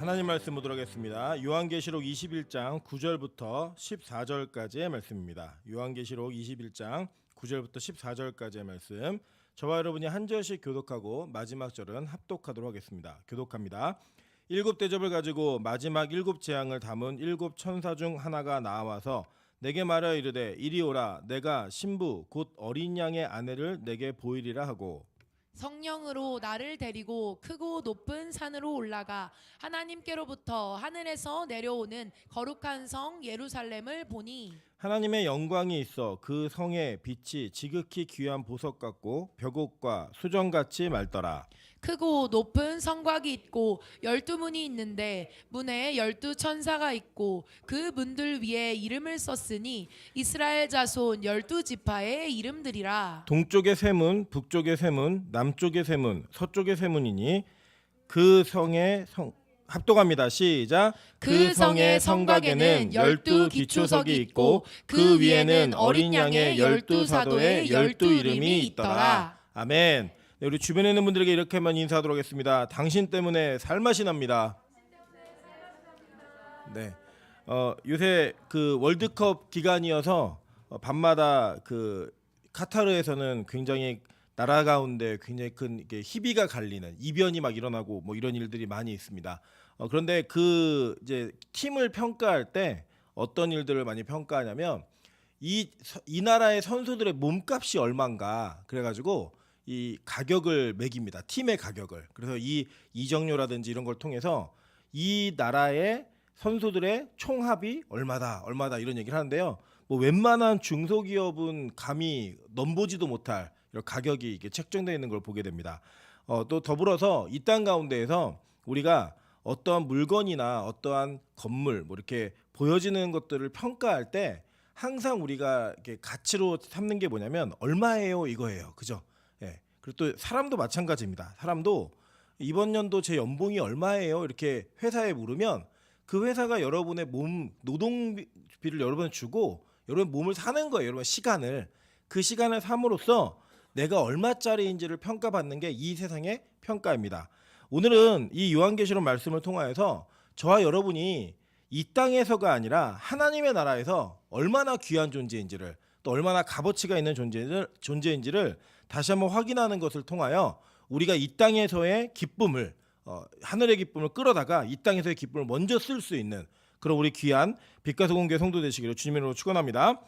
하나님 말씀 보도록 하겠습니다. 요한계시록 21장 9절부터 14절까지의 말씀입니다. 요한계시록 21장 9절부터 14절까지의 말씀. 저와 여러분이 한 절씩 교독하고 마지막 절은 합독하도록 하겠습니다. 교독합니다. 일곱 대접을 가지고 마지막 일곱 재앙을 담은 일곱 천사 중 하나가 나와서 내게 말하여 이르되 이리 오라. 내가 신부 곧 어린 양의 아내를 내게 보이리라 하고, 성령으로 나를 데리고 크고 높은 산으로 올라가 하나님께로부터 하늘에서 내려오는 거룩한 성 예루살렘을 보니 하나님의 영광이 있어 그 성의 빛이 지극히 귀한 보석 같고 벽옥과 수정같이 맑더라. 크고 높은 성곽이 있고 12문이 있는데 문에 12천사가 있고 그 문들 위에 이름을 썼으니 이스라엘 자손 12지파의 이름들이라. 동쪽의 세 문, 북쪽의 세 문, 남쪽의 세 문, 서쪽의 세 문이니 그 성의 합독합니다. 시작. 그 성의 성곽에는 12기초석이 있고 그 위에는 어린 양의 12사도의 12이름이 있더라. 아멘. 네, 우리 주변에 있는 분들에게 이렇게만 인사하도록 하겠습니다. 당신 때문에 살맛이 납니다. 네. 요새 그 월드컵 기간이어서 밤마다 그 카타르에서는 굉장히 나라 가운데 굉장히 큰 이게 희비가 갈리는 이변이 막 일어나고 뭐 이런 일들이 많이 있습니다. 그런데 그 이제 팀을 평가할 때 어떤 일들을 많이 평가하냐면 이 나라의 선수들의 몸값이 얼마인가 그래가지고 이 가격을 매깁니다. 팀의 가격을. 그래서 이 이적료라든지 이런 걸 통해서 이 나라의 선수들의 총합이 얼마다 이런 얘기를 하는데요. 뭐 웬만한 중소기업은 감히 넘보지도 못할 이런 가격이 이게 책정되어 있는 걸 보게 됩니다. 또 더불어서 이 땅 가운데에서 우리가 어떠한 물건이나 어떠한 건물 뭐 이렇게 보여지는 것들을 평가할 때 항상 우리가 이렇게 가치로 삼는 게 뭐냐면 얼마예요 이거예요. 그죠? 예. 그리고 또 사람도 마찬가지입니다. 사람도 이번 연도 제 연봉이 얼마예요? 이렇게 회사에 물으면 그 회사가 여러분의 몸 노동비를 여러분에 주고 여러분 몸을 사는 거예요. 여러분 시간을 그 시간을 삼으로써 내가 얼마짜리인지를 평가받는 게 이 세상의 평가입니다. 오늘은 이 요한계시록 말씀을 통하여서 저와 여러분이 이 땅에서가 아니라 하나님의 나라에서 얼마나 귀한 존재인지를 또 얼마나 값어치가 있는 존재인지를 다시 한번 확인하는 것을 통하여 우리가 이 땅에서의 기쁨을 하늘의 기쁨을 끌어다가 이 땅에서의 기쁨을 먼저 쓸 수 있는 그런 우리 귀한 빛과 소금교회 성도 되시기를 주님으로 축원합니다.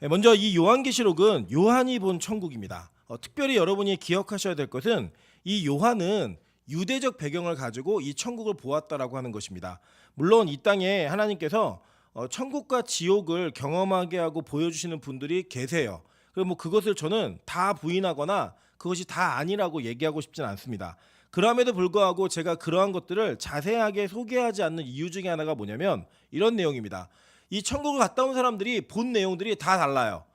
먼저 이 요한계시록은 요한이 본 천국입니다. 특별히 여러분이 기억하셔야 될 것은 이 요한은 유대적 배경을 가지고 이 천국을 보았다라고 하는 것입니다. 물론 이 땅에 하나님께서 천국과 지옥을 경험하게 하고 보여주시는 분들이 계세요. 그리고 뭐 그것을 저는 다 부인하거나 그것이 다 아니라고 얘기하고 싶지는 않습니다. 그럼에도 불구하고 제가 그러한 것들을 자세하게 소개하지 않는 이유 중에 하나가 뭐냐면 이런 내용입니다. 이 천국을 갔다 온 사람들이 본 내용들이 다 달라요.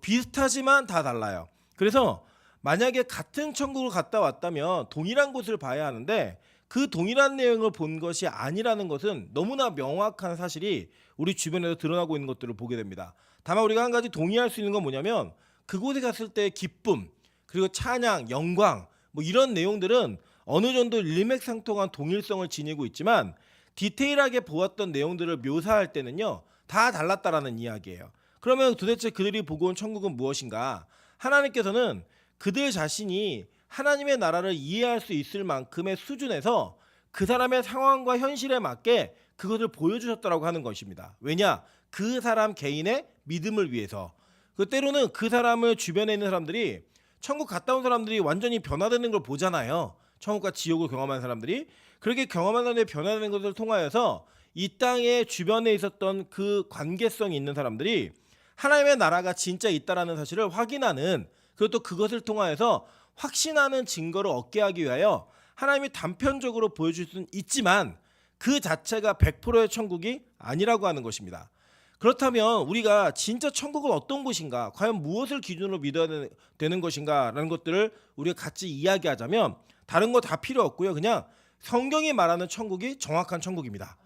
비슷하지만 다 달라요. 그래서 만약에 같은 천국을 갔다 왔다면 동일한 곳을 봐야 하는데 그 동일한 내용을 본 것이 아니라는 것은 너무나 명확한 사실이 우리 주변에서 드러나고 있는 것들을 보게 됩니다. 다만 우리가 한 가지 동의할 수 있는 건 뭐냐면 그곳에 갔을 때의 기쁨 그리고 찬양, 영광 뭐 이런 내용들은 어느 정도 일맥상통한 동일성을 지니고 있지만 디테일하게 보았던 내용들을 묘사할 때는요 다 달랐다라는 이야기예요. 그러면 도대체 그들이 보고 온 천국은 무엇인가? 하나님께서는 그들 자신이 하나님의 나라를 이해할 수 있을 만큼의 수준에서 그 사람의 상황과 현실에 맞게 그것을 보여주셨다고 하는 것입니다. 왜냐? 그 사람 개인의 믿음을 위해서. 때로는 그 사람을 주변에 있는 사람들이 천국 갔다 온 사람들이 완전히 변화되는 걸 보잖아요. 천국과 지옥을 경험한 사람들이. 그렇게 경험한 사람들이 변화되는 것을 통하여서 이 땅의 주변에 있었던 그 관계성이 있는 사람들이 하나님의 나라가 진짜 있다라는 사실을 확인하는 그리고 또 그것을 통하여서 확신하는 증거를 얻게 하기 위하여 하나님이 단편적으로 보여줄 수는 있지만 그 자체가 100%의 천국이 아니라고 하는 것입니다. 그렇다면 우리가 진짜 천국은 어떤 곳인가 과연 무엇을 기준으로 믿어야 되는 것인가 라는 것들을 우리가 같이 이야기하자면 다른 거 다 필요 없고요. 그냥 성경이 말하는 천국이 정확한 천국입니다.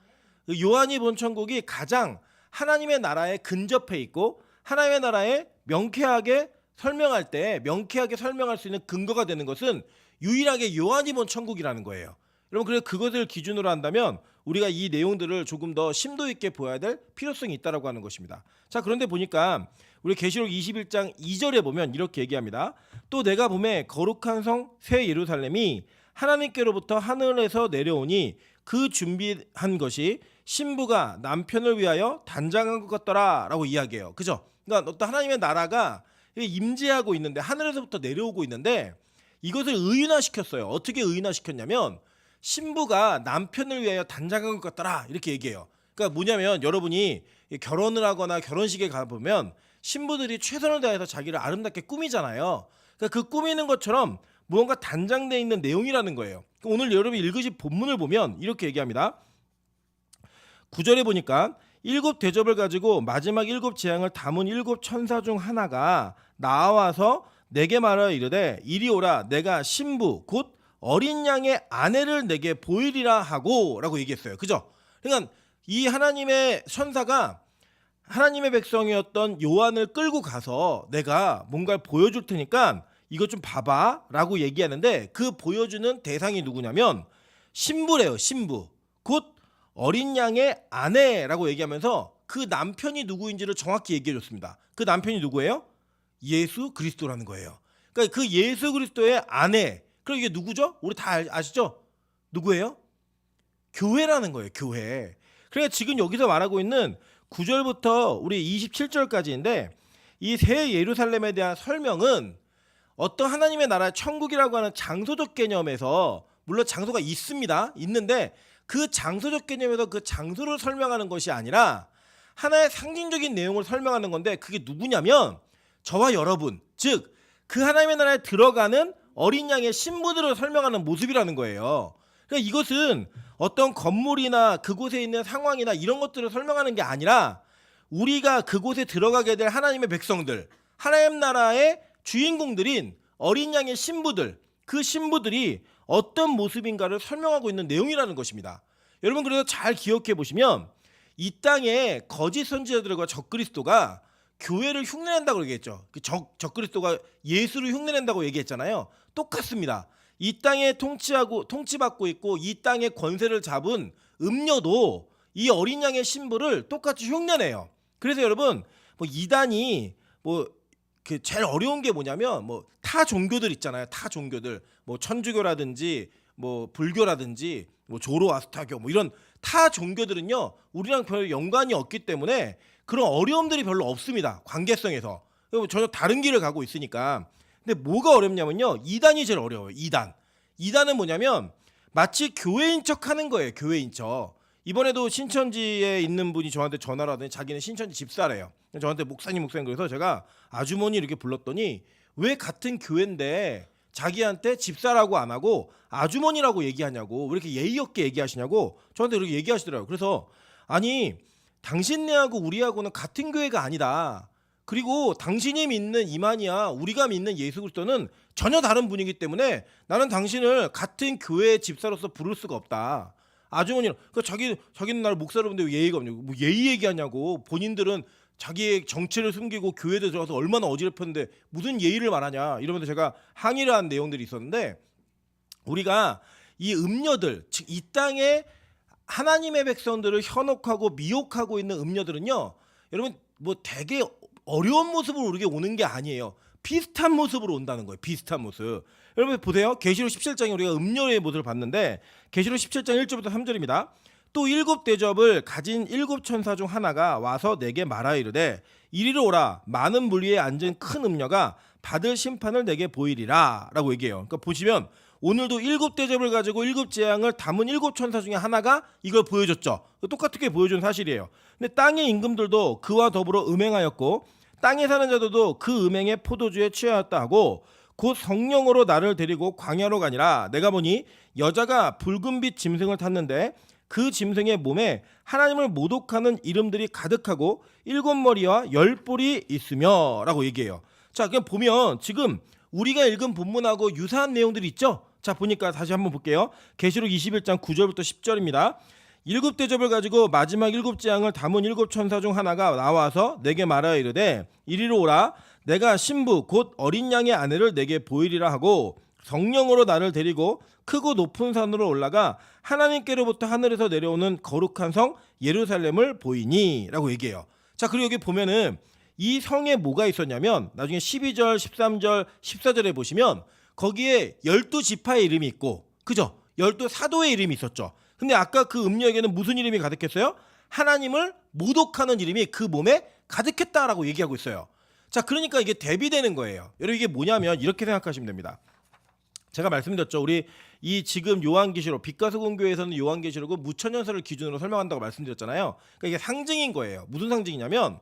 요한이 본 천국이 가장 하나님의 나라에 근접해 있고 하나님의 나라에 명쾌하게 설명할 때 명쾌하게 설명할 수 있는 근거가 되는 것은 유일하게 요한이 본 천국이라는 거예요. 여러분 그래서 그것을 기준으로 한다면 우리가 이 내용들을 조금 더 심도 있게 보아야 될 필요성이 있다라고 하는 것입니다. 자, 그런데 보니까 우리 계시록 21장 2절에 보면 이렇게 얘기합니다. 또 내가 보매 거룩한 성 새 예루살렘이 하나님께로부터 하늘에서 내려오니 그 준비한 것이 신부가 남편을 위하여 단장한 것 같더라라고 이야기해요. 그죠? 그러니까 어떤 하나님의 나라가 임재하고 있는데 하늘에서부터 내려오고 있는데 이것을 의인화시켰어요. 어떻게 의인화시켰냐면 신부가 남편을 위하여 단장한 것 같더라 이렇게 얘기해요. 그러니까 뭐냐면 여러분이 결혼을 하거나 결혼식에 가보면 신부들이 최선을 다해서 자기를 아름답게 꾸미잖아요. 그러니까 그 꾸미는 것처럼 무언가 단장되어 있는 내용이라는 거예요. 오늘 여러분이 읽으신 본문을 보면 이렇게 얘기합니다. 9절에 보니까 일곱 대접을 가지고 마지막 일곱 재앙을 담은 일곱 천사 중 하나가 나와서 내게 말하여 이르되 이리 오라 내가 신부 곧 어린 양의 아내를 내게 보이리라 하고 라고 얘기했어요. 그죠? 그러니까 이 하나님의 천사가 하나님의 백성이었던 요한을 끌고 가서 내가 뭔가를 보여줄 테니까 이거 좀 봐봐 라고 얘기하는데 그 보여주는 대상이 누구냐면 신부래요. 신부 곧 어린 양의 아내라고 얘기하면서 그 남편이 누구인지를 정확히 얘기해 줬습니다. 그 남편이 누구예요? 예수 그리스도라는 거예요. 그러니까 그 예수 그리스도의 아내. 그럼 이게 누구죠? 우리 다 아시죠? 누구예요? 교회라는 거예요. 교회. 그러니까 지금 여기서 말하고 있는 9절부터 우리 27절까지인데 이 새 예루살렘에 대한 설명은 어떤 하나님의 나라 천국이라고 하는 장소적 개념에서 물론 장소가 있습니다. 있는데 그 장소적 개념에서 그 장소를 설명하는 것이 아니라 하나의 상징적인 내용을 설명하는 건데 그게 누구냐면 저와 여러분 즉 그 하나님의 나라에 들어가는 어린 양의 신부들을 설명하는 모습이라는 거예요. 그러니까 이것은 어떤 건물이나 그곳에 있는 상황이나 이런 것들을 설명하는 게 아니라 우리가 그곳에 들어가게 될 하나님의 백성들 하나님 나라의 주인공들인 어린 양의 신부들 그 신부들이 어떤 모습인가를 설명하고 있는 내용이라는 것입니다. 여러분 그래서 잘 기억해 보시면 이 땅에 거짓 선지자들과 적그리스도가 교회를 흉내낸다고 얘기했죠. 적그리스도가 예수를 흉내낸다고 얘기했잖아요. 똑같습니다. 이 땅에 통치받고 있고 이 땅의 권세를 잡은 음녀도 이 어린 양의 신부를 똑같이 흉내내요. 그래서 여러분 뭐 이단이 그 제일 어려운 게 뭐냐면 타 종교들 있잖아요. 타 종교들 뭐 천주교라든지 뭐 불교라든지 뭐 조로아스타교 뭐 이런 타 종교들은요 우리랑 별 연관이 없기 때문에 그런 어려움들이 별로 없습니다. 관계성에서 전혀 다른 길을 가고 있으니까. 근데 뭐가 어렵냐면요 이단이 제일 어려워요. 이단은 뭐냐면 마치 교회인 척하는 거예요. 교회인 척. 이번에도 신천지에 있는 분이 저한테 전화를 하더니 자기는 신천지 집사래요. 저한테 목사님 그래서 제가 아주머니 이렇게 불렀더니 왜 같은 교회인데 자기한테 집사라고 안 하고 아주머니라고 얘기하냐고 왜 이렇게 예의 없게 얘기하시냐고 저한테 그렇게 얘기하시더라고요. 그래서 아니 당신네하고 우리하고는 같은 교회가 아니다. 그리고 당신이 믿는 이만희야 우리가 믿는 예수 그리스도는 전혀 다른 분이기 때문에 나는 당신을 같은 교회의 집사로서 부를 수가 없다. 아주머니는 자기는 나를 목사로 보는데 왜 예의가 없냐고 뭐 예의 얘기하냐고 본인들은 자기의 정체를 숨기고 교회에 들어가서 얼마나 어지럽혔는데 무슨 예의를 말하냐 이러면서 제가 항의를 한 내용들이 있었는데 우리가 이 음녀들 즉 이 땅에 하나님의 백성들을 현혹하고 미혹하고 있는 음녀들은요 여러분 뭐 되게 어려운 모습으로 우리에게 오는 게 아니에요. 비슷한 모습으로 온다는 거예요. 비슷한 모습. 여러분 보세요. 계시록 17장에 우리가 음녀의 모습을 봤는데 계시록 17장 1절부터 3절입니다. 또 일곱 대접을 가진 일곱 천사 중 하나가 와서 내게 말하여 이르되 이리로 오라 많은 물 위에 앉은 큰 음녀가 받을 심판을 내게 보이리라 라고 얘기해요. 그러니까 보시면 오늘도 일곱 대접을 가지고 일곱 재앙을 담은 일곱 천사 중에 하나가 이걸 보여줬죠. 똑같게 보여준 사실이에요. 근데 땅의 임금들도 그와 더불어 음행하였고 땅에 사는 자들도 그 음행에 포도주에 취하였다 하고 곧 성령으로 나를 데리고 광야로 가니라. 내가 보니 여자가 붉은빛 짐승을 탔는데 그 짐승의 몸에 하나님을 모독하는 이름들이 가득하고 일곱 머리와 열 뿔이 있으며 라고 얘기해요. 자 그냥 보면 지금 우리가 읽은 본문하고 유사한 내용들이 있죠. 자 보니까 다시 한번 볼게요. 계시록 21장 9절부터 10절입니다. 일곱 대접을 가지고 마지막 일곱 재앙을 담은 일곱 천사 중 하나가 나와서 내게 말하여 이르되 이리로 오라 내가 신부 곧 어린 양의 아내를 내게 보이리라 하고 성령으로 나를 데리고 크고 높은 산으로 올라가 하나님께로부터 하늘에서 내려오는 거룩한 성 예루살렘을 보이니라고 얘기해요. 자, 그리고 여기 보면은 이 성에 뭐가 있었냐면 나중에 12절, 13절, 14절에 보시면 거기에 12지파의 이름이 있고, 그죠? 12사도의 이름이 있었죠. 근데 아까 그 음력에는 무슨 이름이 가득했어요? 하나님을 모독하는 이름이 그 몸에 가득했다라고 얘기하고 있어요. 자, 그러니까 이게 대비되는 거예요. 여러분, 이게 뭐냐면 이렇게 생각하시면 됩니다. 제가 말씀드렸죠. 우리 이 지금 요한계시록, 빛과 소금 교회에서는 요한계시록은 무천년설을 기준으로 설명한다고 말씀드렸잖아요. 그러니까 이게 상징인 거예요. 무슨 상징이냐면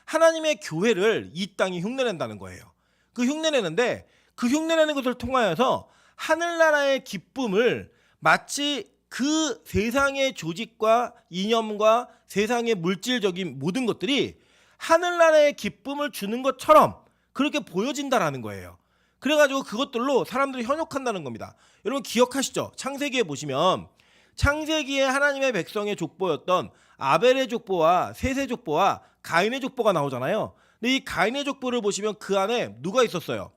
하나님의 교회를 이 땅이 흉내낸다는 거예요. 그 흉내내는데 그 흉내내는 것을 통하여서 하늘나라의 기쁨을 마치 그 세상의 조직과 이념과 세상의 물질적인 모든 것들이 하늘나라의 기쁨을 주는 것처럼 그렇게 보여진다라는 거예요. 그래가지고 그것들로 사람들이 현혹한다는 겁니다. 여러분 기억하시죠? 창세기에 보시면 창세기에 하나님의 백성의 족보였던 아벨의 족보와 셋의 족보와 가인의 족보가 나오잖아요. 근데 이 가인의 족보를 보시면 그 안에 누가 있었어요?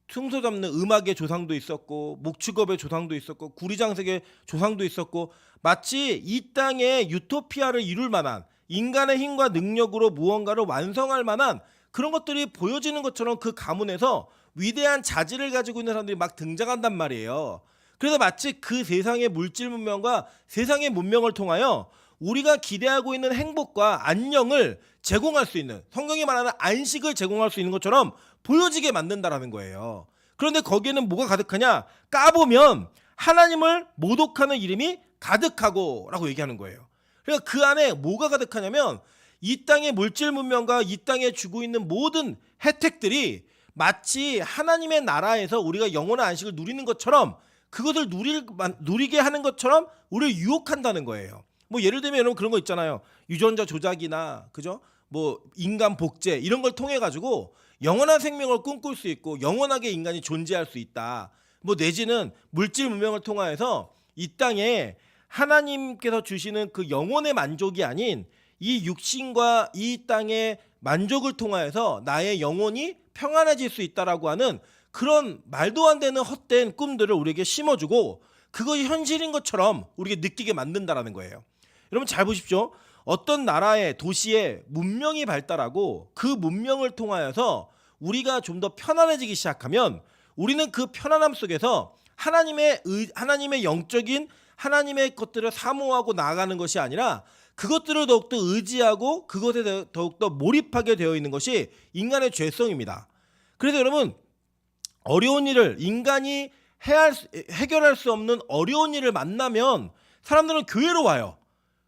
흉소 잡는 음악의 조상도 있었고 목축업의 조상도 있었고 구리장색의 조상도 있었고 마치 이 땅에 유토피아를 이룰 만한 인간의 힘과 능력으로 무언가를 완성할 만한 그런 것들이 보여지는 것처럼 그 가문에서 위대한 자질을 가지고 있는 사람들이 막 등장한단 말이에요. 그래서 마치 그 세상의 물질 문명과 세상의 문명을 통하여 우리가 기대하고 있는 행복과 안녕을 제공할 수 있는, 성경이 말하는 안식을 제공할 수 있는 것처럼 보여지게 만든다라는 거예요. 그런데 거기에는 뭐가 가득하냐? 까보면 하나님을 모독하는 이름이 가득하고 라고 얘기하는 거예요. 그러니까 그 안에 뭐가 가득하냐면 이 땅의 물질 문명과 이 땅에 주고 있는 모든 혜택들이 마치 하나님의 나라에서 우리가 영원한 안식을 누리는 것처럼 그것을 누리게 하는 것처럼 우리를 유혹한다는 거예요. 뭐 예를 들면 여러분 그런 거 있잖아요. 유전자 조작이나 그죠? 뭐 인간 복제 이런 걸 통해 가지고 영원한 생명을 꿈꿀 수 있고 영원하게 인간이 존재할 수 있다. 뭐 내지는 물질 문명을 통하여서 이 땅에 하나님께서 주시는 그 영혼의 만족이 아닌 이 육신과 이 땅의 만족을 통하여서 나의 영혼이 평안해질 수 있다라고 하는 그런 말도 안 되는 헛된 꿈들을 우리에게 심어주고 그것이 현실인 것처럼 우리에게 느끼게 만든다라는 거예요. 여러분 잘 보십시오. 어떤 나라의 도시에 문명이 발달하고 그 문명을 통하여서 우리가 좀 더 편안해지기 시작하면 우리는 그 편안함 속에서 하나님의 영적인 하나님의 것들을 사모하고 나아가는 것이 아니라 그것들을 더욱더 의지하고 그것에 더욱더 몰입하게 되어 있는 것이 인간의 죄성입니다. 그래서 여러분 어려운 일을 인간이 해결할 수 없는 어려운 일을 만나면 사람들은 교회로 와요.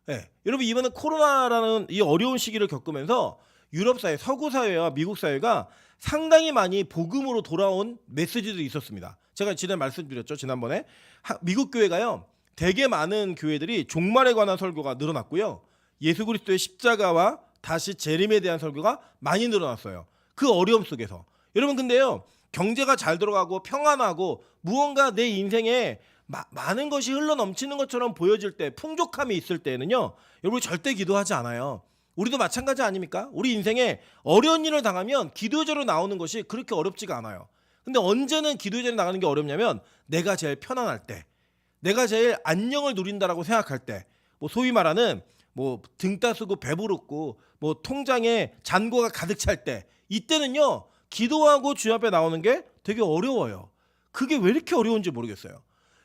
네. 여러분 이번에 코로나라는 이 어려운 시기를 겪으면서 유럽 사회, 서구 사회와 미국 사회가 상당히 많이 복음으로 돌아온 메시지들이 있었습니다. 제가 말씀드렸죠. 지난번에 미국 교회가요. 되게 많은 교회들이 종말에 관한 설교가 늘어났고요. 예수 그리스도의 십자가와 다시 재림에 대한 설교가 많이 늘어났어요. 그 어려움 속에서. 여러분 근데요. 경제가 잘 들어가고 평안하고 무언가 내 인생에 많은 것이 흘러넘치는 것처럼 보여질 때 풍족함이 있을 때는요. 여러분 절대 기도하지 않아요. 우리도 마찬가지 아닙니까? 우리 인생에 어려운 일을 당하면 기도의 자리로 나오는 것이 그렇게 어렵지가 않아요. 근데 언제는 기도의 자리로 나가는 게 어렵냐면 내가 제일 편안할 때, 내가 제일 안녕을 누린다라고 생각할 때, 뭐 소위 말하는 뭐 등 따스고 배부르고 뭐 통장에 잔고가 가득 찰 때, 이때는요 기도하고 주님 앞에 나오는 게 되게 어려워요. 그게 왜 이렇게 어려운지 모르겠어요.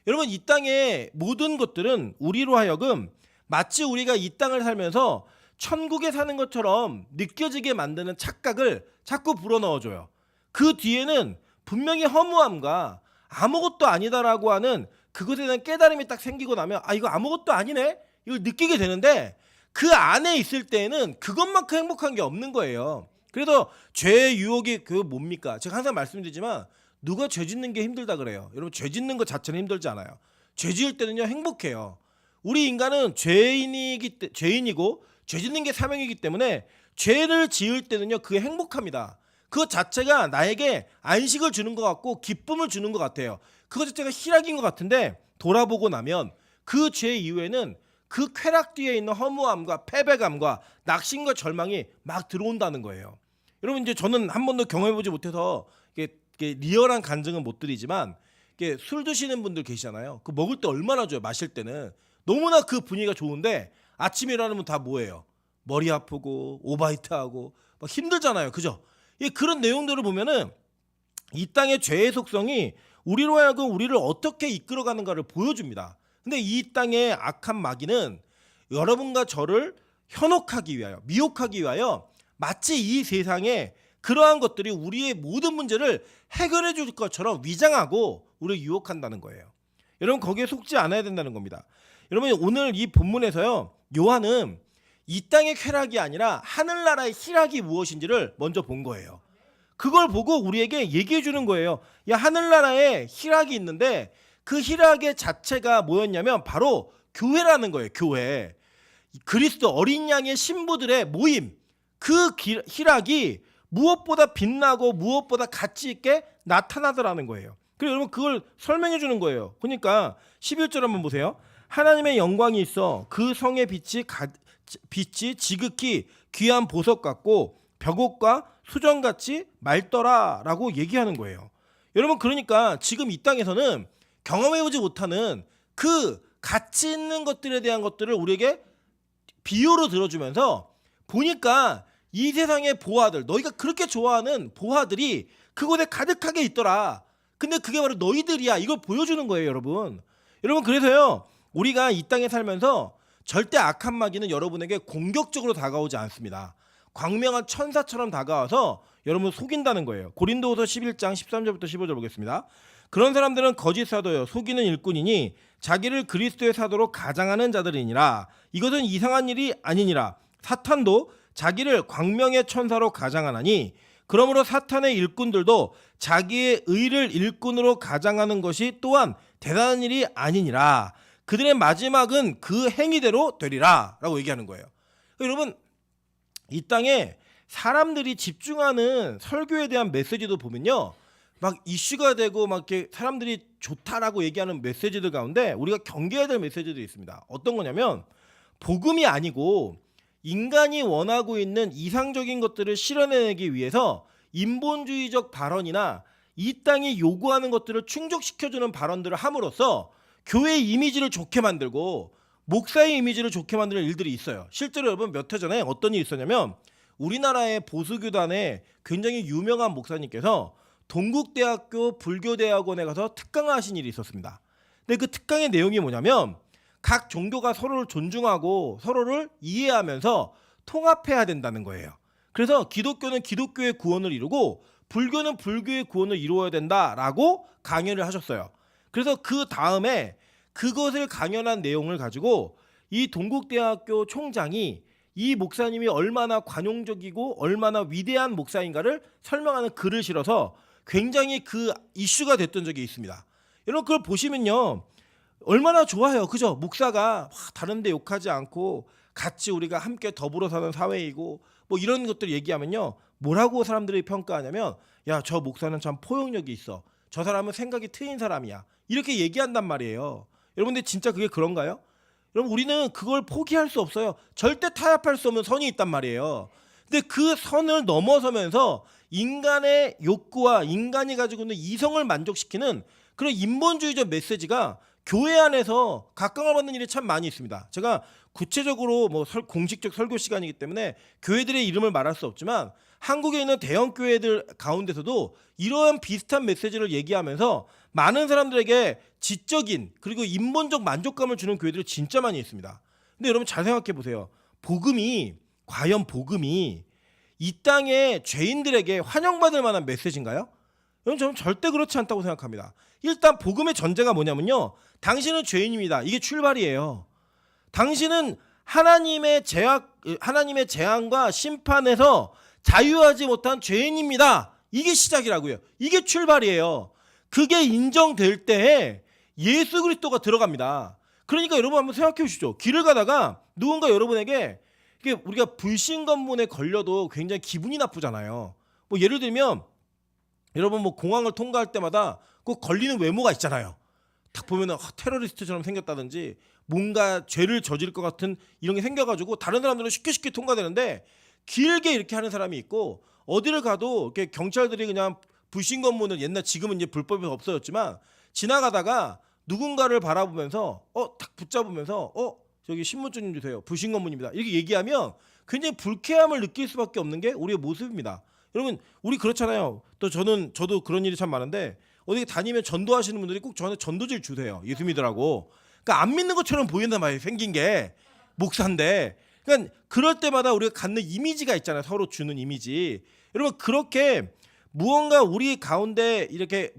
여러분 이 땅의 모든 것들은 우리로 하여금 마치 우리가 이 땅을 살면서 천국에 사는 것처럼 느껴지게 만드는 착각을 자꾸 불어넣어줘요. 그 뒤에는 분명히 허무함과 아무것도 아니다라고 하는 그것에 대한 깨달음이 딱 생기고 나면 아 이거 아무것도 아니네? 이걸 느끼게 되는데 그 안에 있을 때에는 그것만큼 행복한 게 없는 거예요. 그래서 죄의 유혹이 그 뭡니까? 제가 항상 말씀드리지만 누가 죄 짓는 게 힘들다 그래요. 여러분 죄 짓는 것 자체는 힘들지 않아요. 죄 지을 때는요 행복해요. 우리 인간은 죄인이고 죄 짓는 게 사명이기 때문에 죄를 지을 때는요 그게 행복합니다. 그것 자체가 나에게 안식을 주는 것 같고 기쁨을 주는 것 같아요. 그것 자체가 희락인 것 같은데 돌아보고 나면 그 죄 이후에는 그 쾌락 뒤에 있는 허무함과 패배감과 낙심과 절망이 막 들어온다는 거예요. 여러분 이제 저는 한 번도 경험해보지 못해서 이게 리얼한 간증은 못 드리지만 이게 술 드시는 분들 계시잖아요. 그 먹을 때 얼마나 좋아요. 마실 때는 너무나 그 분위기가 좋은데 아침에 일어나면 다 뭐예요? 머리 아프고 오바이트하고 막 힘들잖아요. 그죠? 그런 내용들을 보면은 이 땅의 죄의 속성이 우리로 하여금 우리를 어떻게 이끌어가는가를 보여줍니다. 근데 이 땅의 악한 마귀는 여러분과 저를 현혹하기 위하여, 미혹하기 위하여 마치 이 세상에 그러한 것들이 우리의 모든 문제를 해결해 줄 것처럼 위장하고 우리를 유혹한다는 거예요. 여러분 거기에 속지 않아야 된다는 겁니다. 여러분 오늘 이 본문에서요, 요한은 이 땅의 쾌락이 아니라 하늘나라의 희락이 무엇인지를 먼저 본 거예요. 그걸 보고 우리에게 얘기해 주는 거예요. 야, 하늘나라에 희락이 있는데 그 희락의 자체가 뭐였냐면 바로 교회라는 거예요. 교회. 그리스도 어린 양의 신부들의 모임. 그 희락이 무엇보다 빛나고 무엇보다 가치 있게 나타나더라는 거예요. 그리고 여러분 그걸 설명해 주는 거예요. 그러니까 11절 한번 보세요. 하나님의 영광이 있어 그 성의 빛이 지극히 귀한 보석 같고 벽옥과 수정같이 맑더라라고 얘기하는 거예요. 여러분 그러니까 지금 이 땅에서는 경험해보지 못하는 그 가치 있는 것들에 대한 것들을 우리에게 비유로 들어주면서 보니까 이 세상의 보화들, 너희가 그렇게 좋아하는 보화들이 그곳에 가득하게 있더라. 근데 그게 바로 너희들이야. 이걸 보여주는 거예요, 여러분. 여러분 그래서요, 우리가 이 땅에 살면서 절대 악한 마귀는 여러분에게 공격적으로 다가오지 않습니다. 광명한 천사처럼 다가와서 여러분 속인다는 거예요. 고린도후서 11장 13절부터 15절 보겠습니다. 그런 사람들은 거짓 사도요 속이는 일꾼이니 자기를 그리스도의 사도로 가장하는 자들이니라. 이것은 이상한 일이 아니니라. 사탄도 자기를 광명의 천사로 가장하나니 그러므로 사탄의 일꾼들도 자기의 의를 일꾼으로 가장하는 것이 또한 대단한 일이 아니니라. 그들의 마지막은 그 행위대로 되리라 라고 얘기하는 거예요. 여러분 이 땅에 사람들이 집중하는 설교에 대한 메시지도 보면요, 막 이슈가 되고 막 이렇게 사람들이 좋다라고 얘기하는 메시지들 가운데 우리가 경계해야 될 메시지들이 있습니다. 어떤 거냐면 복음이 아니고 인간이 원하고 있는 이상적인 것들을 실현해내기 위해서 인본주의적 발언이나 이 땅이 요구하는 것들을 충족시켜주는 발언들을 함으로써 교회의 이미지를 좋게 만들고 목사의 이미지를 좋게 만드는 일들이 있어요. 실제로 여러분 몇 해 전에 어떤 일이 있었냐면 우리나라의 보수교단의 굉장히 유명한 목사님께서 동국대학교 불교대학원에 가서 특강을 하신 일이 있었습니다. 근데 그 특강의 내용이 뭐냐면 각 종교가 서로를 존중하고 서로를 이해하면서 통합해야 된다는 거예요. 그래서 기독교는 기독교의 구원을 이루고 불교는 불교의 구원을 이루어야 된다라고 강연을 하셨어요. 그래서 그 다음에 그것을 강연한 내용을 가지고 이 동국대학교 총장이 이 목사님이 얼마나 관용적이고 얼마나 위대한 목사인가를 설명하는 글을 실어서 굉장히 그 이슈가 됐던 적이 있습니다. 여러분 그걸 보시면요, 얼마나 좋아요. 그죠? 목사가 다른 데 욕하지 않고 같이 우리가 함께 더불어 사는 사회이고 뭐 이런 것들 얘기하면요, 뭐라고 사람들이 평가하냐면 야, 저 목사는 참 포용력이 있어. 저 사람은 생각이 트인 사람이야. 이렇게 얘기한단 말이에요. 여러분들 진짜 그게 그런가요? 여러분 우리는 그걸 포기할 수 없어요. 절대 타협할 수 없는 선이 있단 말이에요. 근데 그 선을 넘어서면서 인간의 욕구와 인간이 가지고 있는 이성을 만족시키는 그런 인본주의적 메시지가 교회 안에서 각광을 받는 일이 참 많이 있습니다. 제가 구체적으로 뭐 공식적 설교 시간이기 때문에 교회들의 이름을 말할 수 없지만 한국에 있는 대형 교회들 가운데서도 이러한 비슷한 메시지를 얘기하면서 많은 사람들에게 지적인 그리고 인본적 만족감을 주는 교회들이 진짜 많이 있습니다. 근데 여러분 잘 생각해 보세요. 과연 복음이 이 땅의 죄인들에게 환영받을 만한 메시지인가요? 여러분 저는 절대 그렇지 않다고 생각합니다. 일단 복음의 전제가 뭐냐면요, 당신은 죄인입니다. 이게 출발이에요. 당신은 하나님의 재앙과 심판에서 자유하지 못한 죄인입니다. 이게 시작이라고요. 이게 출발이에요. 그게 인정될 때에 예수 그리스도가 들어갑니다. 그러니까 여러분 한번 생각해 보시죠. 길을 가다가 누군가 여러분에게 이게 우리가 불신검문에 걸려도 굉장히 기분이 나쁘잖아요. 뭐 예를 들면 여러분 뭐 공항을 통과할 때마다 꼭 걸리는 외모가 있잖아요. 딱 보면은 테러리스트처럼 생겼다든지 뭔가 죄를 저지를 것 같은 이런 게 생겨가지고 다른 사람들은 쉽게 통과되는데 길게 이렇게 하는 사람이 있고, 어디를 가도 이렇게 경찰들이 그냥 불신검문을 지금은 이제 불법이 없어졌지만 지나가다가 누군가를 바라보면서 딱 붙잡으면서 저기 신분증 좀 주세요. 부신검문입니다. 이렇게 얘기하면 굉장히 불쾌함을 느낄 수밖에 없는 게 우리의 모습입니다. 여러분 우리 그렇잖아요. 또 저도 그런 일이 참 많은데 어디 다니면 전도하시는 분들이 꼭 저한테 전도지를 주세요. 예수 믿으라고. 그러니까 안 믿는 것처럼 보인단 말이에요. 생긴 게 목사인데. 그러니까 그럴 때마다 우리가 갖는 이미지가 있잖아요. 서로 주는 이미지. 여러분 그렇게 무언가 우리 가운데 이렇게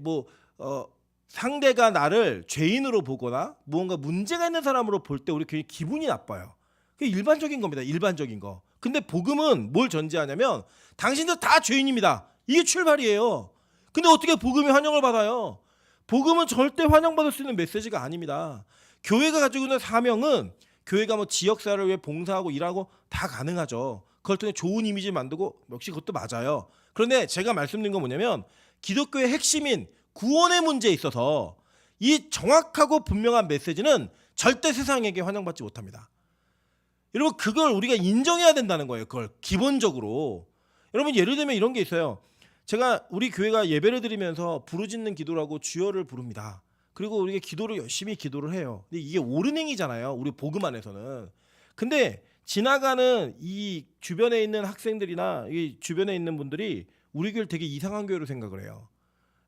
상대가 나를 죄인으로 보거나 무언가 문제가 있는 사람으로 볼 때 우리 굉장히 기분이 나빠요. 그게 일반적인 겁니다. 일반적인 거. 근데 복음은 뭘 전제하냐면 당신들 다 죄인입니다. 이게 출발이에요. 근데 어떻게 복음이 환영을 받아요? 복음은 절대 환영받을 수 있는 메시지가 아닙니다. 교회가 가지고 있는 사명은 교회가 지역사회를 위해 봉사하고 일하고 다 가능하죠. 그걸 통해 좋은 이미지 만들고 역시 그것도 맞아요. 그런데 제가 말씀드린 건 뭐냐면 기독교의 핵심인 구원의 문제에 있어서 이 정확하고 분명한 메시지는 절대 세상에게 환영받지 못합니다. 여러분 그걸 우리가 인정해야 된다는 거예요. 그걸 기본적으로. 여러분 예를 들면 이런 게 있어요. 제가 우리 교회가 예배를 드리면서 부르짖는 기도라고 주여를 부릅니다. 그리고 우리가 기도를 열심히 기도를 해요. 근데 이게 옳은 행위잖아요. 우리 복음 안에서는. 근데 지나가는 이 주변에 있는 학생들이나 이 주변에 있는 분들이 우리 교회를 되게 이상한 교회로 생각을 해요.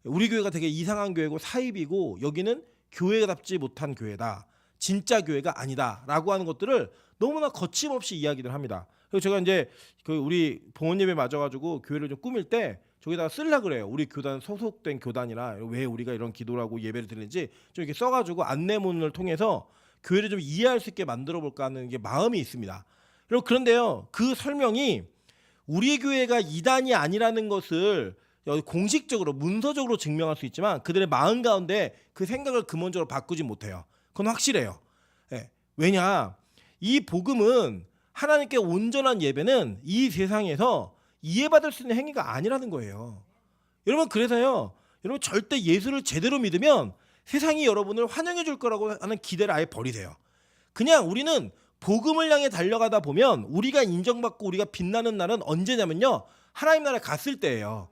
우리 교회가 되게 이상한 교회고 사입이고 여기는 교회답지 못한 교회다. 진짜 교회가 아니다라고 하는 것들을 너무나 거침없이 이야기를 합니다. 그래서 제가 이제 우리 봉헌 예배 맞아가지고 교회를 좀 꾸밀 때 저기다가 쓰려 그래요. 우리 교단 소속된 교단이라 왜 우리가 이런 기도라고 예배를 드리는지 좀 이렇게 써가지고 안내문을 통해서 교회를 좀 이해할 수 있게 만들어 볼까 하는 게 마음이 있습니다. 그런데요, 그 설명이 우리 교회가 이단이 아니라는 것을 공식적으로 문서적으로 증명할 수 있지만 그들의 마음 가운데 그 생각을 근본적으로 바꾸지 못해요. 그건 확실해요. 네. 왜냐? 이 복음은 하나님께 온전한 예배는 이 세상에서 이해받을 수 있는 행위가 아니라는 거예요. 여러분 그래서요. 여러분 절대 예수를 제대로 믿으면 세상이 여러분을 환영해 줄 거라고 하는 기대를 아예 버리세요. 그냥 우리는 복음을 향해 달려가다 보면 우리가 인정받고 우리가 빛나는 날은 언제냐면요. 하나님 나라에 갔을 때예요.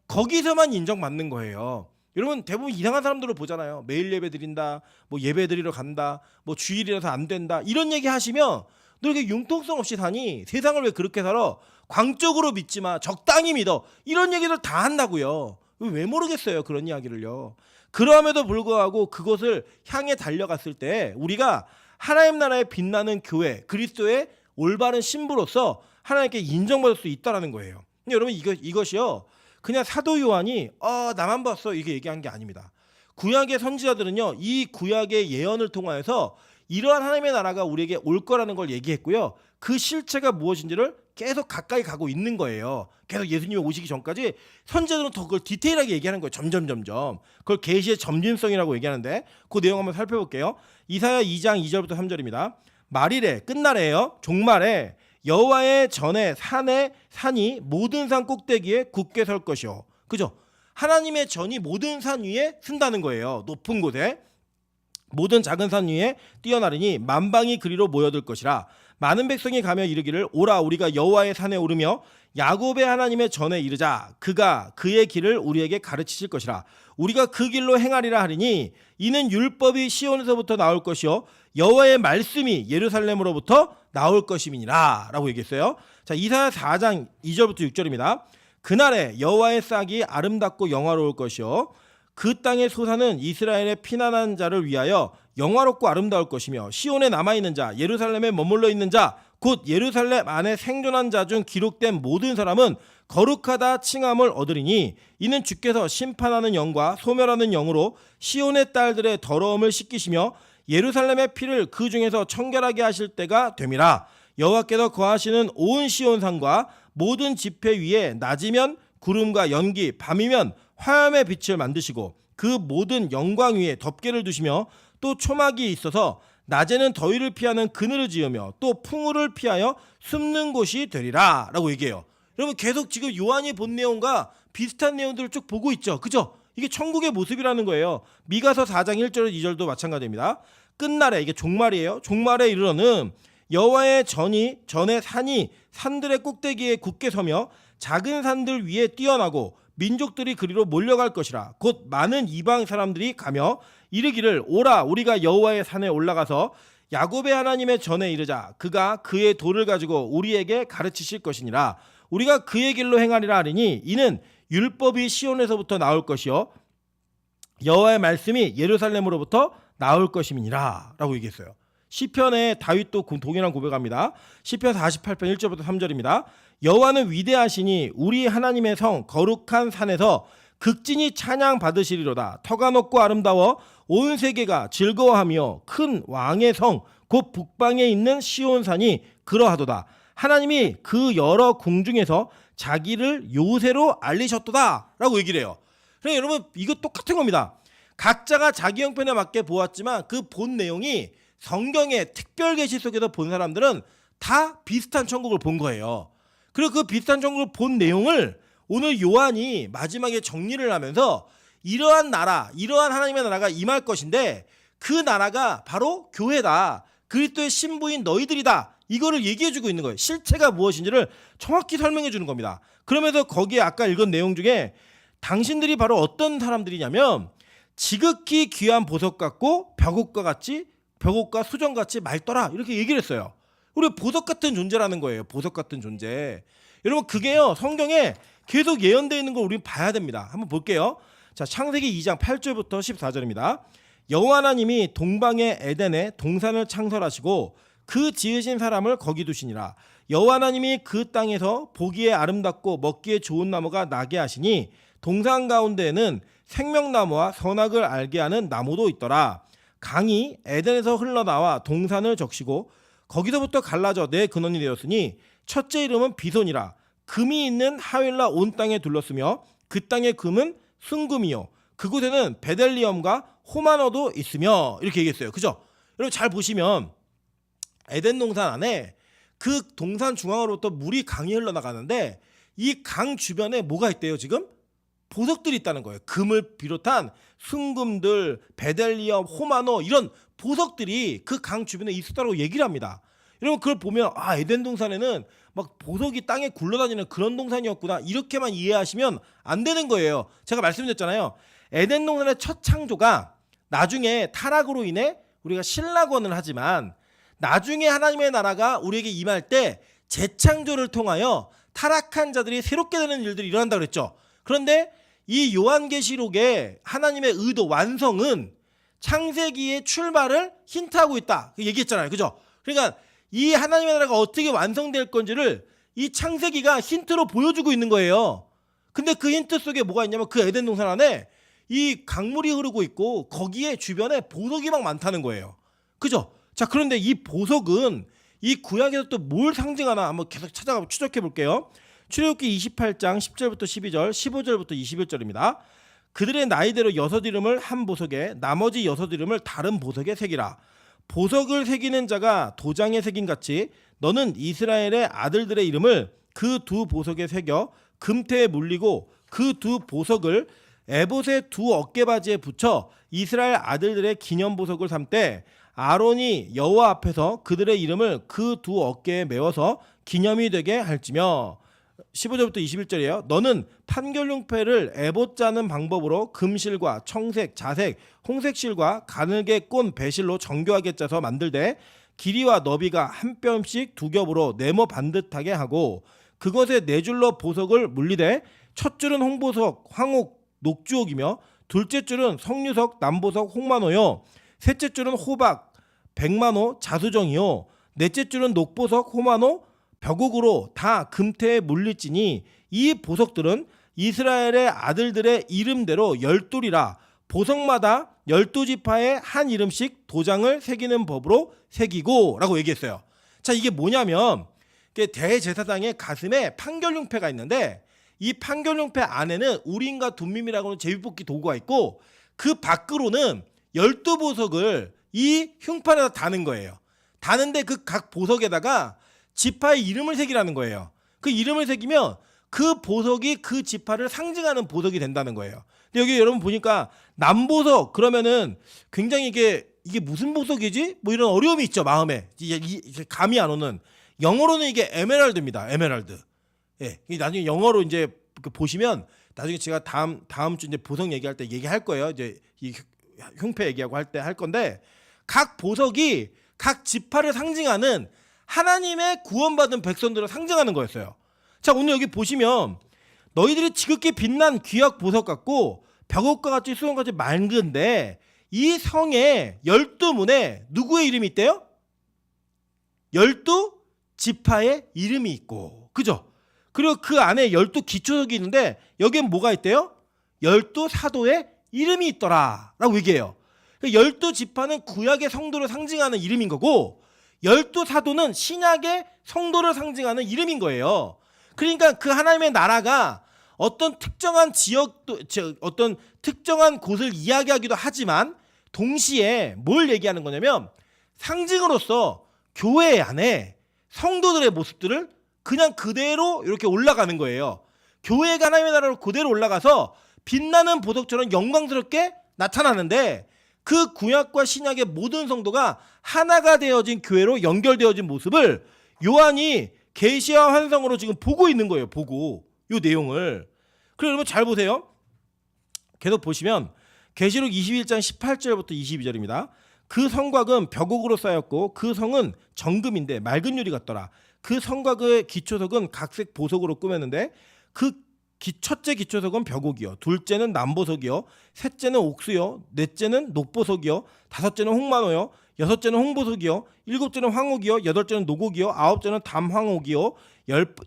거기서만 인정받는 거예요. 여러분 대부분 이상한 사람들을 보잖아요. 매일 예배 드린다, 예배 드리러 간다, 주일이라서 안 된다 이런 얘기 하시면 너 이렇게 융통성 없이 사니? 세상을 왜 그렇게 살아? 광적으로 믿지 마. 적당히 믿어. 이런 얘기들 다 한다고요. 왜 모르겠어요. 그런 이야기를요. 그럼에도 불구하고 그것을 향해 달려갔을 때 우리가 하나님 나라에 빛나는 교회, 그리스도의 올바른 신부로서 하나님께 인정받을 수 있다는 거예요. 근데 여러분 이것이요. 그냥 사도 요한이 나만 봤어 이게 얘기한 게 아닙니다. 구약의 선지자들은요. 이 구약의 예언을 통하여서 이러한 하나님의 나라가 우리에게 올 거라는 걸 얘기했고요. 그 실체가 무엇인지를 계속 가까이 가고 있는 거예요. 계속 예수님이 오시기 전까지 선지자들은 더 그걸 디테일하게 얘기하는 거예요. 점점. 그걸 계시의 점진성이라고 얘기하는데 그 내용 한번 살펴볼게요. 이사야 2장 2절부터 3절입니다. 말이래 끝날에요. 종말에 여호와의 전에 산이 모든 산 꼭대기에 굳게 설 것이요. 그죠? 하나님의 전이 모든 산 위에 쓴다는 거예요. 높은 곳에. 모든 작은 산 위에 뛰어나르니 만방이 그리로 모여들 것이라. 많은 백성이 가며 이르기를 오라 우리가 여호와의 산에 오르며 야곱의 하나님의 전에 이르자. 그가 그의 길을 우리에게 가르치실 것이라. 우리가 그 길로 행하리라 하리니 이는 율법이 시온에서부터 나올 것이요 여호와의 말씀이 예루살렘으로부터 나올 것임이니라 라고 얘기했어요. 자, 이사야 4장 2절부터 6절입니다. 그날에 여호와의 싹이 아름답고 영화로울 것이요 그 땅의 소사는 이스라엘의 피난한 자를 위하여 영화롭고 아름다울 것이며 시온에 남아있는 자 예루살렘에 머물러 있는 자 곧 예루살렘 안에 생존한 자 중 기록된 모든 사람은 거룩하다 칭함을 얻으리니 이는 주께서 심판하는 영과 소멸하는 영으로 시온의 딸들의 더러움을 씻기시며 예루살렘의 피를 그 중에서 청결하게 하실 때가 됨이라. 여호와께서 거하시는 온 시온산과 모든 지폐 위에 낮이면 구름과 연기 밤이면 화염의 빛을 만드시고 그 모든 영광 위에 덮개를 두시며 또 초막이 있어서 낮에는 더위를 피하는 그늘을 지으며 또 풍우를 피하여 숨는 곳이 되리라 라고 얘기해요. 여러분 계속 지금 요한이 본 내용과 비슷한 내용들을 쭉 보고 있죠. 그죠? 이게 천국의 모습이라는 거예요. 미가서 4장 1절 2절도 마찬가지입니다. 끝날에 이게 종말이에요. 종말에 이르러는 여호와의 전에 산이 산들의 꼭대기에 굳게 서며 작은 산들 위에 뛰어나고 민족들이 그리로 몰려갈 것이라. 곧 많은 이방 사람들이 가며 이르기를 오라 우리가 여호와의 산에 올라가서 야곱의 하나님의 전에 이르자. 그가 그의 돌을 가지고 우리에게 가르치실 것이니라. 우리가 그의 길로 행하리라 하리니 이는 율법이 시온에서부터 나올 것이요 여호와의 말씀이 예루살렘으로부터 나올 것임이니라 라고 얘기했어요. 시편에 다윗도 동일한 고백합니다. 시편 48편 1절부터 3절입니다. 여호와는 위대하시니 우리 하나님의 성 거룩한 산에서 극진히 찬양 받으시리로다. 터가 높고 아름다워 온 세계가 즐거워하며 큰 왕의 성 곧 북방에 있는 시온산이 그러하도다. 하나님이 그 여러 궁중에서 자기를 요새로 알리셨도다 라고 얘기를 해요. 그러니까 여러분 이거 똑같은 겁니다. 각자가 자기 형편에 맞게 보았지만 그 본 내용이 성경의 특별 계시 속에서 본 사람들은 다 비슷한 천국을 본 거예요. 그리고 그 비슷한 천국을 본 내용을 오늘 요한이 마지막에 정리를 하면서 이러한 나라, 이러한 하나님의 나라가 임할 것인데 그 나라가 바로 교회다. 그리스도의 신부인 너희들이다. 이거를 얘기해주고 있는 거예요. 실체가 무엇인지를 정확히 설명해 주는 겁니다. 그러면서 거기에 아까 읽은 내용 중에 당신들이 바로 어떤 사람들이냐면 지극히 귀한 보석 같고 벽옥과 수정같이 맑더라 이렇게 얘기를 했어요. 우리 보석 같은 존재라는 거예요. 보석 같은 존재. 여러분 그게요 성경에 계속 예언되어 있는 걸 우리 봐야 됩니다. 한번 볼게요. 자, 창세기 2장 8절부터 14절입니다. 여호와 하나님이 동방의 에덴에 동산을 창설하시고 그 지으신 사람을 거기 두시니라. 여호와 하나님이 그 땅에서 보기에 아름답고 먹기에 좋은 나무가 나게 하시니 동산 가운데에는 생명나무와 선악을 알게 하는 나무도 있더라. 강이 에덴에서 흘러나와 동산을 적시고 거기서부터 갈라져 내 근원이 되었으니 첫째 이름은 비손이라. 금이 있는 하윌라 온 땅에 둘렀으며 그 땅의 금은 순금이요 그곳에는 베델리엄과 호마노도 있으며 이렇게 얘기했어요. 그죠? 여러분 잘 보시면 에덴 동산 안에 그 동산 중앙으로부터 물이 강이 흘러나가는데 이 강 주변에 뭐가 있대요 지금? 보석들이 있다는 거예요. 금을 비롯한 순금들, 베델리엄, 호마노 이런 보석들이 그 강 주변에 있었다고 얘기를 합니다. 여러분 그걸 보면 아 에덴 동산에는 막 보석이 땅에 굴러다니는 그런 동산이었구나 이렇게만 이해하시면 안 되는 거예요. 제가 말씀드렸잖아요. 에덴 동산의 첫 창조가 나중에 타락으로 인해 우리가 신락원을 하지만 나중에 하나님의 나라가 우리에게 임할 때 재창조를 통하여 타락한 자들이 새롭게 되는 일들이 일어난다 그랬죠. 그런데 이 요한계시록의 하나님의 의도 완성은 창세기의 출발을 힌트하고 있다 얘기했잖아요. 그죠? 그러니까 이 하나님의 나라가 어떻게 완성될 건지를 이 창세기가 힌트로 보여주고 있는 거예요. 근데 그 힌트 속에 뭐가 있냐면 그 에덴 동산 안에 이 강물이 흐르고 있고 거기에 주변에 보석이 막 많다는 거예요. 그죠? 자, 그런데 이 보석은 이 구약에서 또 뭘 상징하나 한번 계속 찾아가 추적해 볼게요. 출애굽기 28장 10절부터 12절, 15절부터 21절입니다. 그들의 나이대로 6 이름을 한 보석에 나머지 6 이름을 다른 보석에 새기라. 보석을 새기는 자가 도장에 새긴 같이 너는 이스라엘의 아들들의 이름을 그 두 보석에 새겨 금태에 물리고 그 두 보석을 에봇의 두 어깨바지에 붙여 이스라엘 아들들의 기념 보석을 삼되 아론이 여호와 앞에서 그들의 이름을 그 두 어깨에 메워서 기념이 되게 할지며 15절부터 21절이에요. 너는 판결용패를 에봇 짜는 방법으로 금실과 청색, 자색, 홍색실과 가늘게 꼰 배실로 정교하게 짜서 만들되 길이와 너비가 한 뼘씩 두 겹으로 네모 반듯하게 하고 그것에 네 줄로 보석을 물리되 첫 줄은 홍보석, 황옥, 녹주옥이며 둘째 줄은 석류석, 남보석, 홍만호요 셋째 줄은 호박, 백만호, 자수정이요 넷째 줄은 녹보석, 호만호, 벽옥으로 다 금태에 물릴지니 이 보석들은 이스라엘의 아들들의 이름대로 12이라 보석마다 12지파의 한 이름씩 도장을 새기는 법으로 새기고 라고 얘기했어요. 자, 이게 뭐냐면 대제사장의 가슴에 판결용패가 있는데 이 판결용패 안에는 우림과 둠밈이라고 하는 제비뽑기 도구가 있고 그 밖으로는 12보석을 이 흉판에다 다는 거예요. 다는데 그 각 보석에다가 지파의 이름을 새기라는 거예요. 그 이름을 새기면 그 보석이 그 지파를 상징하는 보석이 된다는 거예요. 근데 여기 여러분 보니까 남보석 그러면은 굉장히 이게 무슨 보석이지? 뭐 이런 어려움이 있죠 마음에. 이게 감이 안 오는. 영어로는 이게 에메랄드입니다. 에메랄드. 예, 나중에 영어로 이제 보시면 나중에 제가 다음 주 이제 보석 얘기할 때 얘기할 거예요. 이제 이 흉패 얘기하고 할 때 할 건데 각 보석이 각 지파를 상징하는 하나님의 구원받은 백성들을 상징하는 거였어요. 자, 오늘 여기 보시면 너희들이 지극히 빛난 귀학 보석 같고 벽옥과 같이 수건같이 맑은데 이 성에 12문에 누구의 이름이 있대요? 12지파의 이름이 있고, 그죠? 그리고 그 안에 12기초석이 있는데 여기엔 뭐가 있대요? 12사도의 이름이 있더라 라고 얘기해요. 12지파는 구약의 성도를 상징하는 이름인 거고 12사도는 신약의 성도를 상징하는 이름인 거예요. 그러니까 그 하나님의 나라가 어떤 특정한 어떤 특정한 곳을 이야기하기도 하지만 동시에 뭘 얘기하는 거냐면 상징으로서 교회 안에 성도들의 모습들을 그냥 그대로 이렇게 올라가는 거예요. 교회가 하나님의 나라로 그대로 올라가서 빛나는 보석처럼 영광스럽게 나타나는데 그 구약과 신약의 모든 성도가 하나가 되어진 교회로 연결되어진 모습을 요한이 계시와 환상으로 지금 보고 있는 거예요. 보고 이 내용을. 그럼 여러분 잘 보세요. 계속 보시면 계시록 21장 18절부터 22절입니다. 그 성곽은 벽옥으로 쌓였고 그 성은 정금인데 맑은 유리 같더라. 그 성곽의 기초석은 각색 보석으로 꾸몄는데 그 첫째 기초석은 벽옥이요, 둘째는 남보석이요, 셋째는 옥수요, 넷째는 녹보석이요, 다섯째는 홍만호요, 여섯째는 홍보석이요, 일곱째는 황옥이요, 여덟째는 노곡이요, 아홉째는 담황옥이요,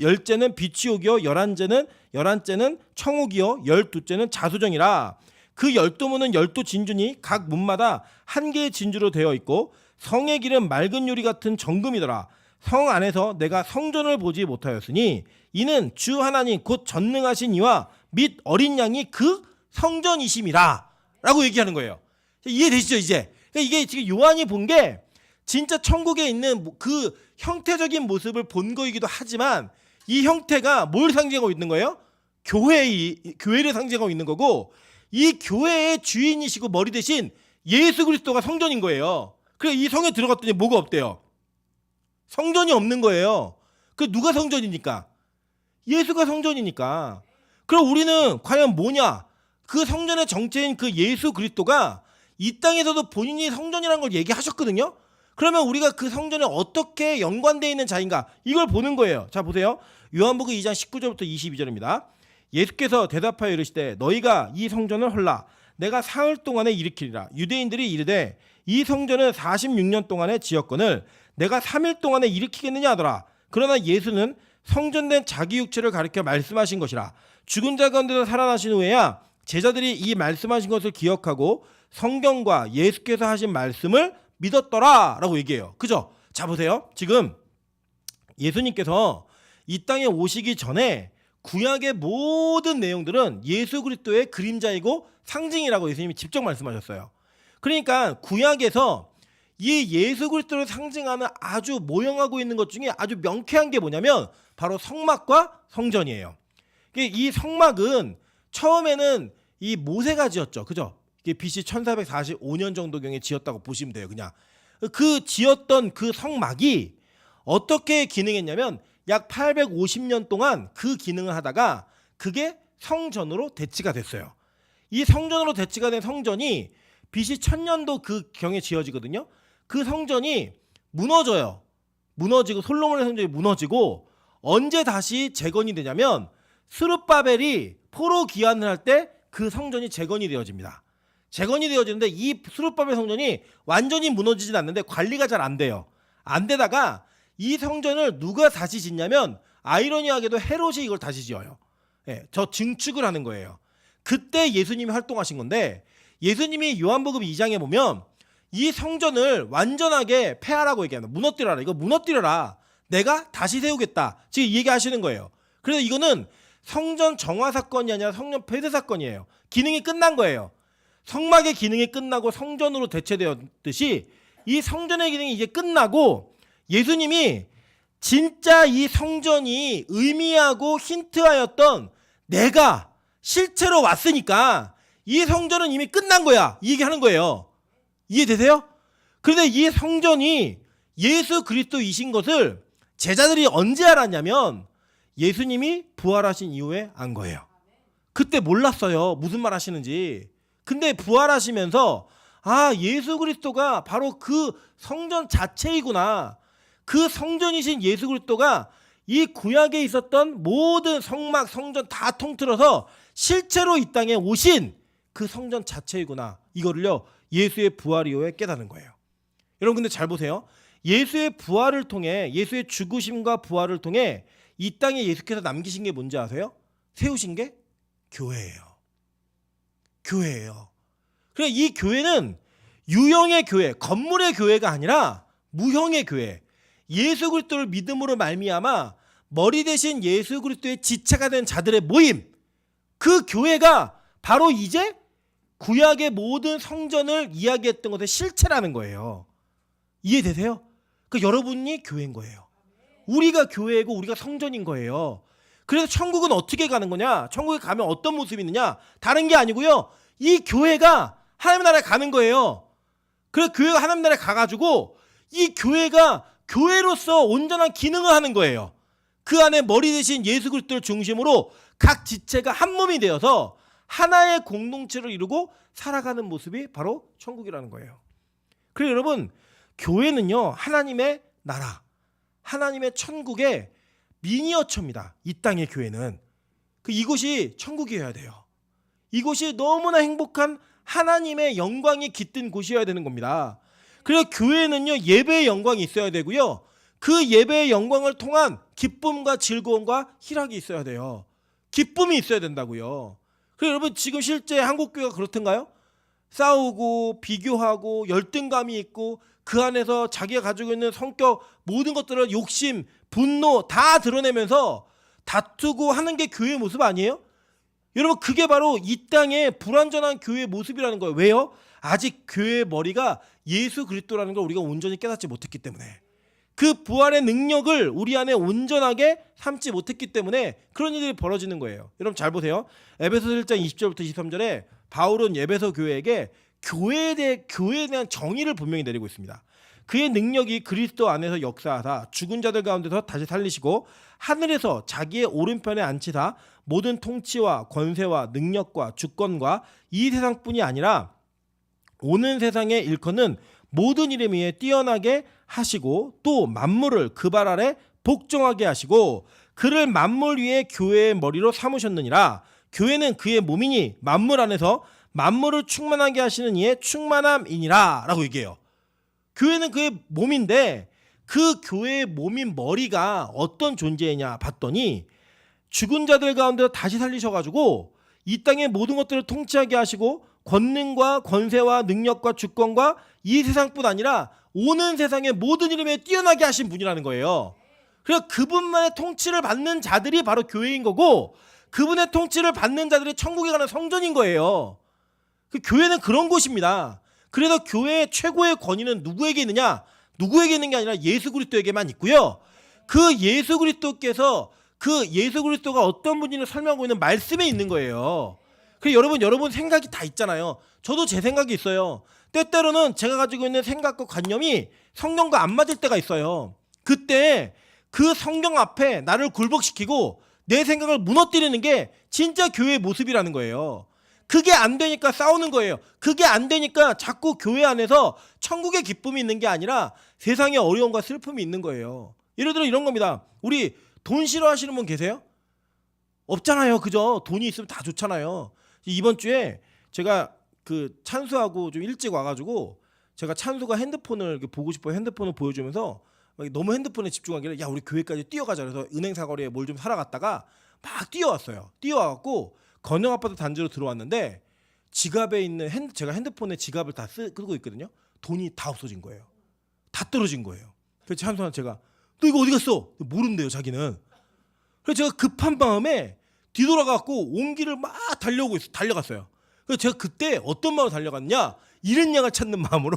열째는 비취옥이요, 열한째는 청옥이요, 열두째는 자수정이라. 그 12문은 12진주니 각 문마다 한 개의 진주로 되어 있고 성의 길은 맑은 유리 같은 정금이더라. 성 안에서 내가 성전을 보지 못하였으니 이는 주 하나님 곧 전능하신 이와 및 어린 양이 그 성전이심이라 라고 얘기하는 거예요. 이해되시죠 이제? 그러니까 이게 지금 요한이 본 게 진짜 천국에 있는 그 형태적인 모습을 본 거이기도 하지만 이 형태가 뭘 상징하고 있는 거예요? 교회를 상징하고 있는 거고 이 교회의 주인이시고 머리 대신 예수 그리스도가 성전인 거예요. 그래 이 성에 들어갔더니 뭐가 없대요? 성전이 없는 거예요. 그 누가 성전이니까? 예수가 성전이니까. 그럼 우리는 과연 뭐냐? 그 성전의 정체인 그 예수 그리스도가 이 땅에서도 본인이 성전이라는 걸 얘기하셨거든요. 그러면 우리가 그 성전에 어떻게 연관되어 있는 자인가? 이걸 보는 거예요. 자 보세요. 요한복음 2장 19절부터 22절입니다. 예수께서 대답하여 이르시되 너희가 이 성전을 헐라 내가 사흘 동안에 일으키리라. 유대인들이 이르되 이 성전은 46년 동안에 지었거늘 내가 3일 동안에 일으키겠느냐 하더라. 그러나 예수는 성전된 자기 육체를 가리켜 말씀하신 것이라. 죽은 자 가운데서 살아나신 후에야 제자들이 이 말씀하신 것을 기억하고 성경과 예수께서 하신 말씀을 믿었더라 라고 얘기해요. 그죠? 자 보세요. 지금 예수님께서 이 땅에 오시기 전에 구약의 모든 내용들은 예수 그리스도의 그림자이고 상징이라고 예수님이 직접 말씀하셨어요. 그러니까 구약에서 이 예수 그리스도를 상징하는 아주 모형하고 있는 것 중에 아주 명쾌한 게 뭐냐면 바로 성막과 성전이에요. 이 성막은 처음에는 이 모세가 지었죠. 그죠? 이게 BC 1445년 정도경에 지었다고 보시면 돼요. 그냥 그 지었던 그 성막이 어떻게 기능했냐면 약 850년 동안 그 기능을 하다가 그게 성전으로 대치가 됐어요. 이 성전으로 대치가 된 성전이 BC 1000년도 그 경에 지어지거든요. 그 성전이 무너져요. 무너지고 솔로몬의 성전이 무너지고 언제 다시 재건이 되냐면 스룹바벨이 포로 귀환을 할 때 그 성전이 재건이 되어집니다. 재건이 되어지는데 이 스룹바벨 성전이 완전히 무너지진 않는데 관리가 잘 안 돼요. 안 되다가 이 성전을 누가 다시 짓냐면 아이러니하게도 헤롯이 이걸 다시 지어요. 예, 저 증축을 하는 거예요. 그때 예수님이 활동하신 건데 예수님이 요한복음 2장에 보면 이 성전을 완전하게 폐하라고 얘기합니다. 무너뜨려라. 이거 무너뜨려라. 내가 다시 세우겠다. 지금 이 얘기하시는 거예요. 그래서 이거는 성전 정화 사건이 아니라 성전 폐쇄 사건이에요. 기능이 끝난 거예요. 성막의 기능이 끝나고 성전으로 대체되었듯이 이 성전의 기능이 이제 끝나고 예수님이 진짜 이 성전이 의미하고 힌트하였던 내가 실체로 왔으니까 이 성전은 이미 끝난 거야. 이 얘기하는 거예요. 이해되세요? 그런데 이 성전이 예수 그리스도이신 것을 제자들이 언제 알았냐면 예수님이 부활하신 이후에 안 거예요. 그때 몰랐어요. 무슨 말 하시는지. 근데 부활하시면서 예수 그리스도가 바로 그 성전 자체이구나. 그 성전이신 예수 그리스도가 이 구약에 있었던 모든 성막, 성전 다 통틀어서 실제로 이 땅에 오신 그 성전 자체이구나. 이거를요, 예수의 부활 이후에 깨닫는 거예요. 여러분 근데 잘 보세요. 예수의 부활을 통해, 예수의 죽으심과 부활을 통해 이 땅에 예수께서 남기신 게 뭔지 아세요? 세우신 게 교회예요. 교회예요. 그래, 이 교회는 유형의 교회, 건물의 교회가 아니라 무형의 교회. 예수 그리스도를 믿음으로 말미암아 머리 대신 예수 그리스도의 지체가 된 자들의 모임. 그 교회가 바로 이제 구약의 모든 성전을 이야기했던 것의 실체라는 거예요. 이해되세요? 그 여러분이 교회인 거예요. 우리가 교회고 우리가 성전인 거예요. 그래서 천국은 어떻게 가는 거냐? 천국에 가면 어떤 모습이 있느냐? 다른 게 아니고요. 이 교회가 하나님 나라에 가는 거예요. 그래서 교회가 하나님 나라에 가가지고 이 교회가 교회로서 온전한 기능을 하는 거예요. 그 안에 머리 대신 예수 그리스도를 중심으로 각 지체가 한 몸이 되어서 하나의 공동체를 이루고 살아가는 모습이 바로 천국이라는 거예요. 그래서 여러분, 교회는요, 하나님의 나라, 하나님의 천국의 미니어처입니다. 이 땅의 교회는. 이곳이 천국이어야 돼요. 이곳이 너무나 행복한 하나님의 영광이 깃든 곳이어야 되는 겁니다. 그래서 교회는요, 예배의 영광이 있어야 되고요. 그 예배의 영광을 통한 기쁨과 즐거움과 희락이 있어야 돼요. 기쁨이 있어야 된다고요. 그래서 여러분, 지금 실제 한국교회가 그렇던가요? 싸우고 비교하고 열등감이 있고 그 안에서 자기가 가지고 있는 성격, 모든 것들을 욕심, 분노 다 드러내면서 다투고 하는 게 교회의 모습 아니에요? 여러분, 그게 바로 이 땅의 불완전한 교회의 모습이라는 거예요. 왜요? 아직 교회의 머리가 예수 그리스도라는 걸 우리가 온전히 깨닫지 못했기 때문에, 그 부활의 능력을 우리 안에 온전하게 삼지 못했기 때문에 그런 일이 벌어지는 거예요. 여러분 잘 보세요. 에베소 1장 20절부터 23절에 바울은 에베소 교회에게 교회에 대한 정의를 분명히 내리고 있습니다. 그의 능력이 그리스도 안에서 역사하사 죽은 자들 가운데서 다시 살리시고 하늘에서 자기의 오른편에 앉히사 모든 통치와 권세와 능력과 주권과 이 세상뿐이 아니라 오는 세상에 일컫는 모든 이름 위에 뛰어나게 하시고 또 만물을 그 발 아래 복종하게 하시고 그를 만물 위에 교회의 머리로 삼으셨느니라. 교회는 그의 몸이니 만물 안에서 만물을 충만하게 하시는 이의 충만함이니라 라고 얘기해요. 교회는 그의 몸인데 그 교회의 몸인 머리가 어떤 존재냐 봤더니 죽은 자들 가운데 다시 살리셔가지고 이 땅의 모든 것들을 통치하게 하시고 권능과 권세와 능력과 주권과 이 세상뿐 아니라 오는 세상의 모든 이름에 뛰어나게 하신 분이라는 거예요. 그래서 그분만의 통치를 받는 자들이 바로 교회인 거고 그분의 통치를 받는 자들이 천국에 가는 성전인 거예요. 그 교회는 그런 곳입니다. 그래서 교회의 최고의 권위는 누구에게 있느냐? 누구에게 있는 게 아니라 예수 그리스도에게만 있고요. 그 예수 그리스도께서 그 예수 그리스도가 어떤 분인지 설명하고 있는 말씀에 있는 거예요. 그래서 여러분 생각이 다 있잖아요. 저도 제 생각이 있어요. 때때로는 제가 가지고 있는 생각과 관념이 성경과 안 맞을 때가 있어요. 그때 그 성경 앞에 나를 굴복시키고 내 생각을 무너뜨리는 게 진짜 교회의 모습이라는 거예요. 그게 안 되니까 싸우는 거예요. 그게 안 되니까 자꾸 교회 안에서 천국의 기쁨이 있는 게 아니라 세상의 어려움과 슬픔이 있는 거예요. 예를 들어 이런 겁니다. 우리 돈 싫어하시는 분 계세요? 없잖아요. 그죠? 돈이 있으면 다 좋잖아요. 이번 주에 제가 그 찬수하고 좀 일찍 와가지고 제가 찬수가 핸드폰을 보고 싶어요. 핸드폰을 보여주면서 너무 핸드폰에 집중하길래 야 우리 교회까지 뛰어가자. 그래서 은행 사거리에 뭘 좀 사러 갔다가 막 뛰어왔어요. 뛰어와갖고 건영 아파트 단지로 들어왔는데 지갑에 있는 제가 핸드폰에 지갑을 다 끌고 있거든요. 돈이 다 없어진 거예요. 다 떨어진 거예요. 그래서 찬수한테 제가 너 이거 어디 갔어? 모른대요 자기는. 그래서 제가 급한 마음에 뒤돌아가고 온 길을 막 달려갔어요. 그래서 제가 그때 어떤 마음으로 달려갔냐? 잃은 양을 찾는 마음으로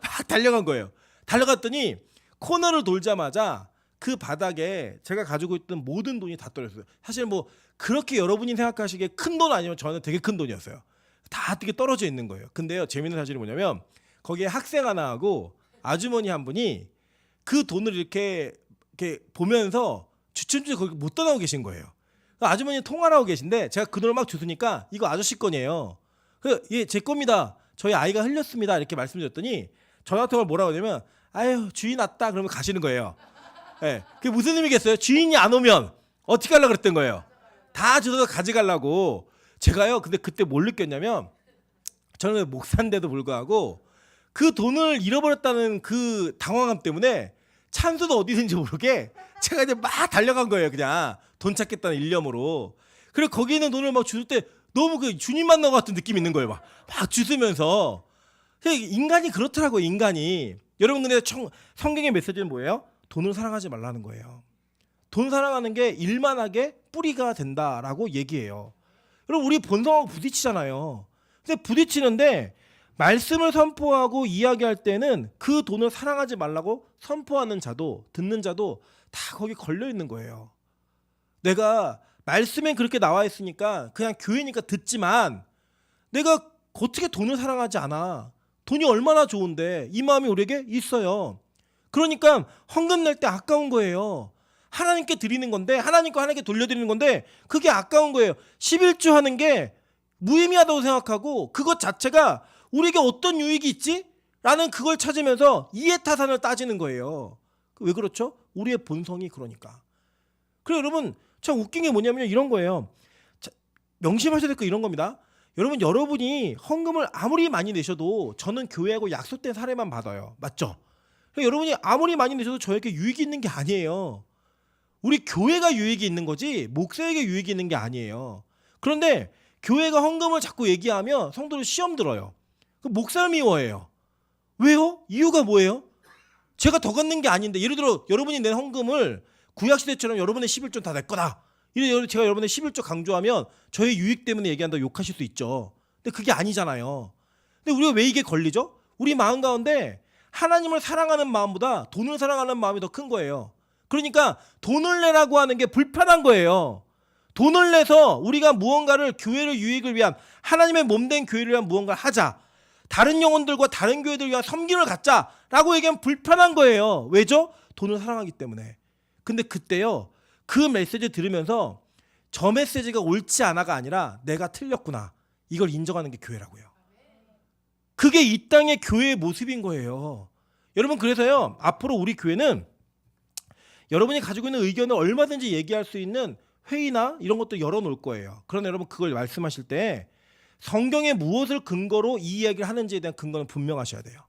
막 달려간 거예요. 달려갔더니 코너를 돌자마자 그 바닥에 제가 가지고 있던 모든 돈이 다 떨어졌어요. 사실 뭐 그렇게 여러분이 생각하시기에 큰 돈 아니면 저는 되게 큰 돈이었어요. 다 되게 떨어져 있는 거예요. 근데요 재밌는 사실이 뭐냐면 거기에 학생 하나하고 아주머니 한 분이 그 돈을 이렇게 보면서 주춤주춤 거기 못 떠나고 계신 거예요. 아주머니 통화를 하고 계신데 제가 그 돈을 막 주으니까 이거 아저씨 건이에요. 예, 제 겁니다. 저희 아이가 흘렸습니다. 이렇게 말씀드렸더니 전화 통화를 뭐라고 하냐면 아유 주인 왔다 그러면 가시는 거예요. 예, 그게 무슨 의미겠어요? 주인이 안 오면 어떻게 하려고 그랬던 거예요? 다 주워서 가져가려고. 제가요 근데 그때 뭘 느꼈냐면 저는 목사인데도 불구하고 그 돈을 잃어버렸다는 그 당황함 때문에 찬수도 어디 있는지 모르게 제가 이제 막 달려간 거예요. 그냥 돈 찾겠다는 일념으로. 그리고 거기 있는 돈을 막 주울 때 너무 그 주님 만난 것 같은 느낌이 있는 거예요. 막 주스면서. 인간이 그렇더라고요. 인간이. 여러분 근데 성경의 메시지는 뭐예요? 돈을 사랑하지 말라는 거예요. 돈 사랑하는 게 일만하게 뿌리가 된다라고 얘기해요. 여러분 우리 본성하고 부딪히잖아요. 근데 부딪히는데 말씀을 선포하고 이야기할 때는 그 돈을 사랑하지 말라고 선포하는 자도 듣는 자도 다 거기 걸려 있는 거예요. 내가 말씀에 그렇게 나와 있으니까 그냥 교회니까 듣지만 내가 어떻게 돈을 사랑하지 않아? 돈이 얼마나 좋은데 이 마음이 우리에게 있어요. 그러니까 헌금 낼 때 아까운 거예요. 하나님께 드리는 건데 하나님 거 하나님께 돌려드리는 건데 그게 아까운 거예요. 11조 하는 게 무의미하다고 생각하고 그것 자체가 우리에게 어떤 유익이 있지? 라는 그걸 찾으면서 이해타산을 따지는 거예요. 왜 그렇죠? 우리의 본성이 그러니까. 그리고 여러분 참 웃긴 게 뭐냐면 이런 거예요. 명심하셔야 될 거 이런 겁니다. 여러분이 헌금을 아무리 많이 내셔도 저는 교회하고 약속된 사례만 받아요. 맞죠? 여러분이 아무리 많이 내셔도 저에게 유익이 있는 게 아니에요. 우리 교회가 유익이 있는 거지 목사에게 유익이 있는 게 아니에요. 그런데 교회가 헌금을 자꾸 얘기하면 성도들 시험 들어요. 목사를 미워해요. 왜요? 이유가 뭐예요? 제가 더 걷는 게 아닌데 예를 들어 여러분이 낸 헌금을 구약시대처럼 여러분의 11조 다 내 거다. 제가 여러분의 11조 강조하면 저의 유익 때문에 얘기한다고 욕하실 수 있죠. 근데 그게 아니잖아요. 근데 우리가 왜 이게 걸리죠? 우리 마음 가운데 하나님을 사랑하는 마음보다 돈을 사랑하는 마음이 더 큰 거예요. 그러니까 돈을 내라고 하는 게 불편한 거예요. 돈을 내서 우리가 무언가를 교회를 유익을 위한 하나님의 몸된 교회를 위한 무언가를 하자. 다른 영혼들과 다른 교회들 위한 섬김을 갖자라고 얘기하면 불편한 거예요. 왜죠? 돈을 사랑하기 때문에. 근데 그때요. 그 메시지 들으면서 저 메시지가 옳지 않아가 아니라 내가 틀렸구나. 이걸 인정하는 게 교회라고요. 그게 이 땅의 교회의 모습인 거예요. 여러분 그래서요. 앞으로 우리 교회는 여러분이 가지고 있는 의견을 얼마든지 얘기할 수 있는 회의나 이런 것도 열어놓을 거예요. 그러나 여러분 그걸 말씀하실 때 성경에 무엇을 근거로 이 이야기를 하는지에 대한 근거는 분명하셔야 돼요.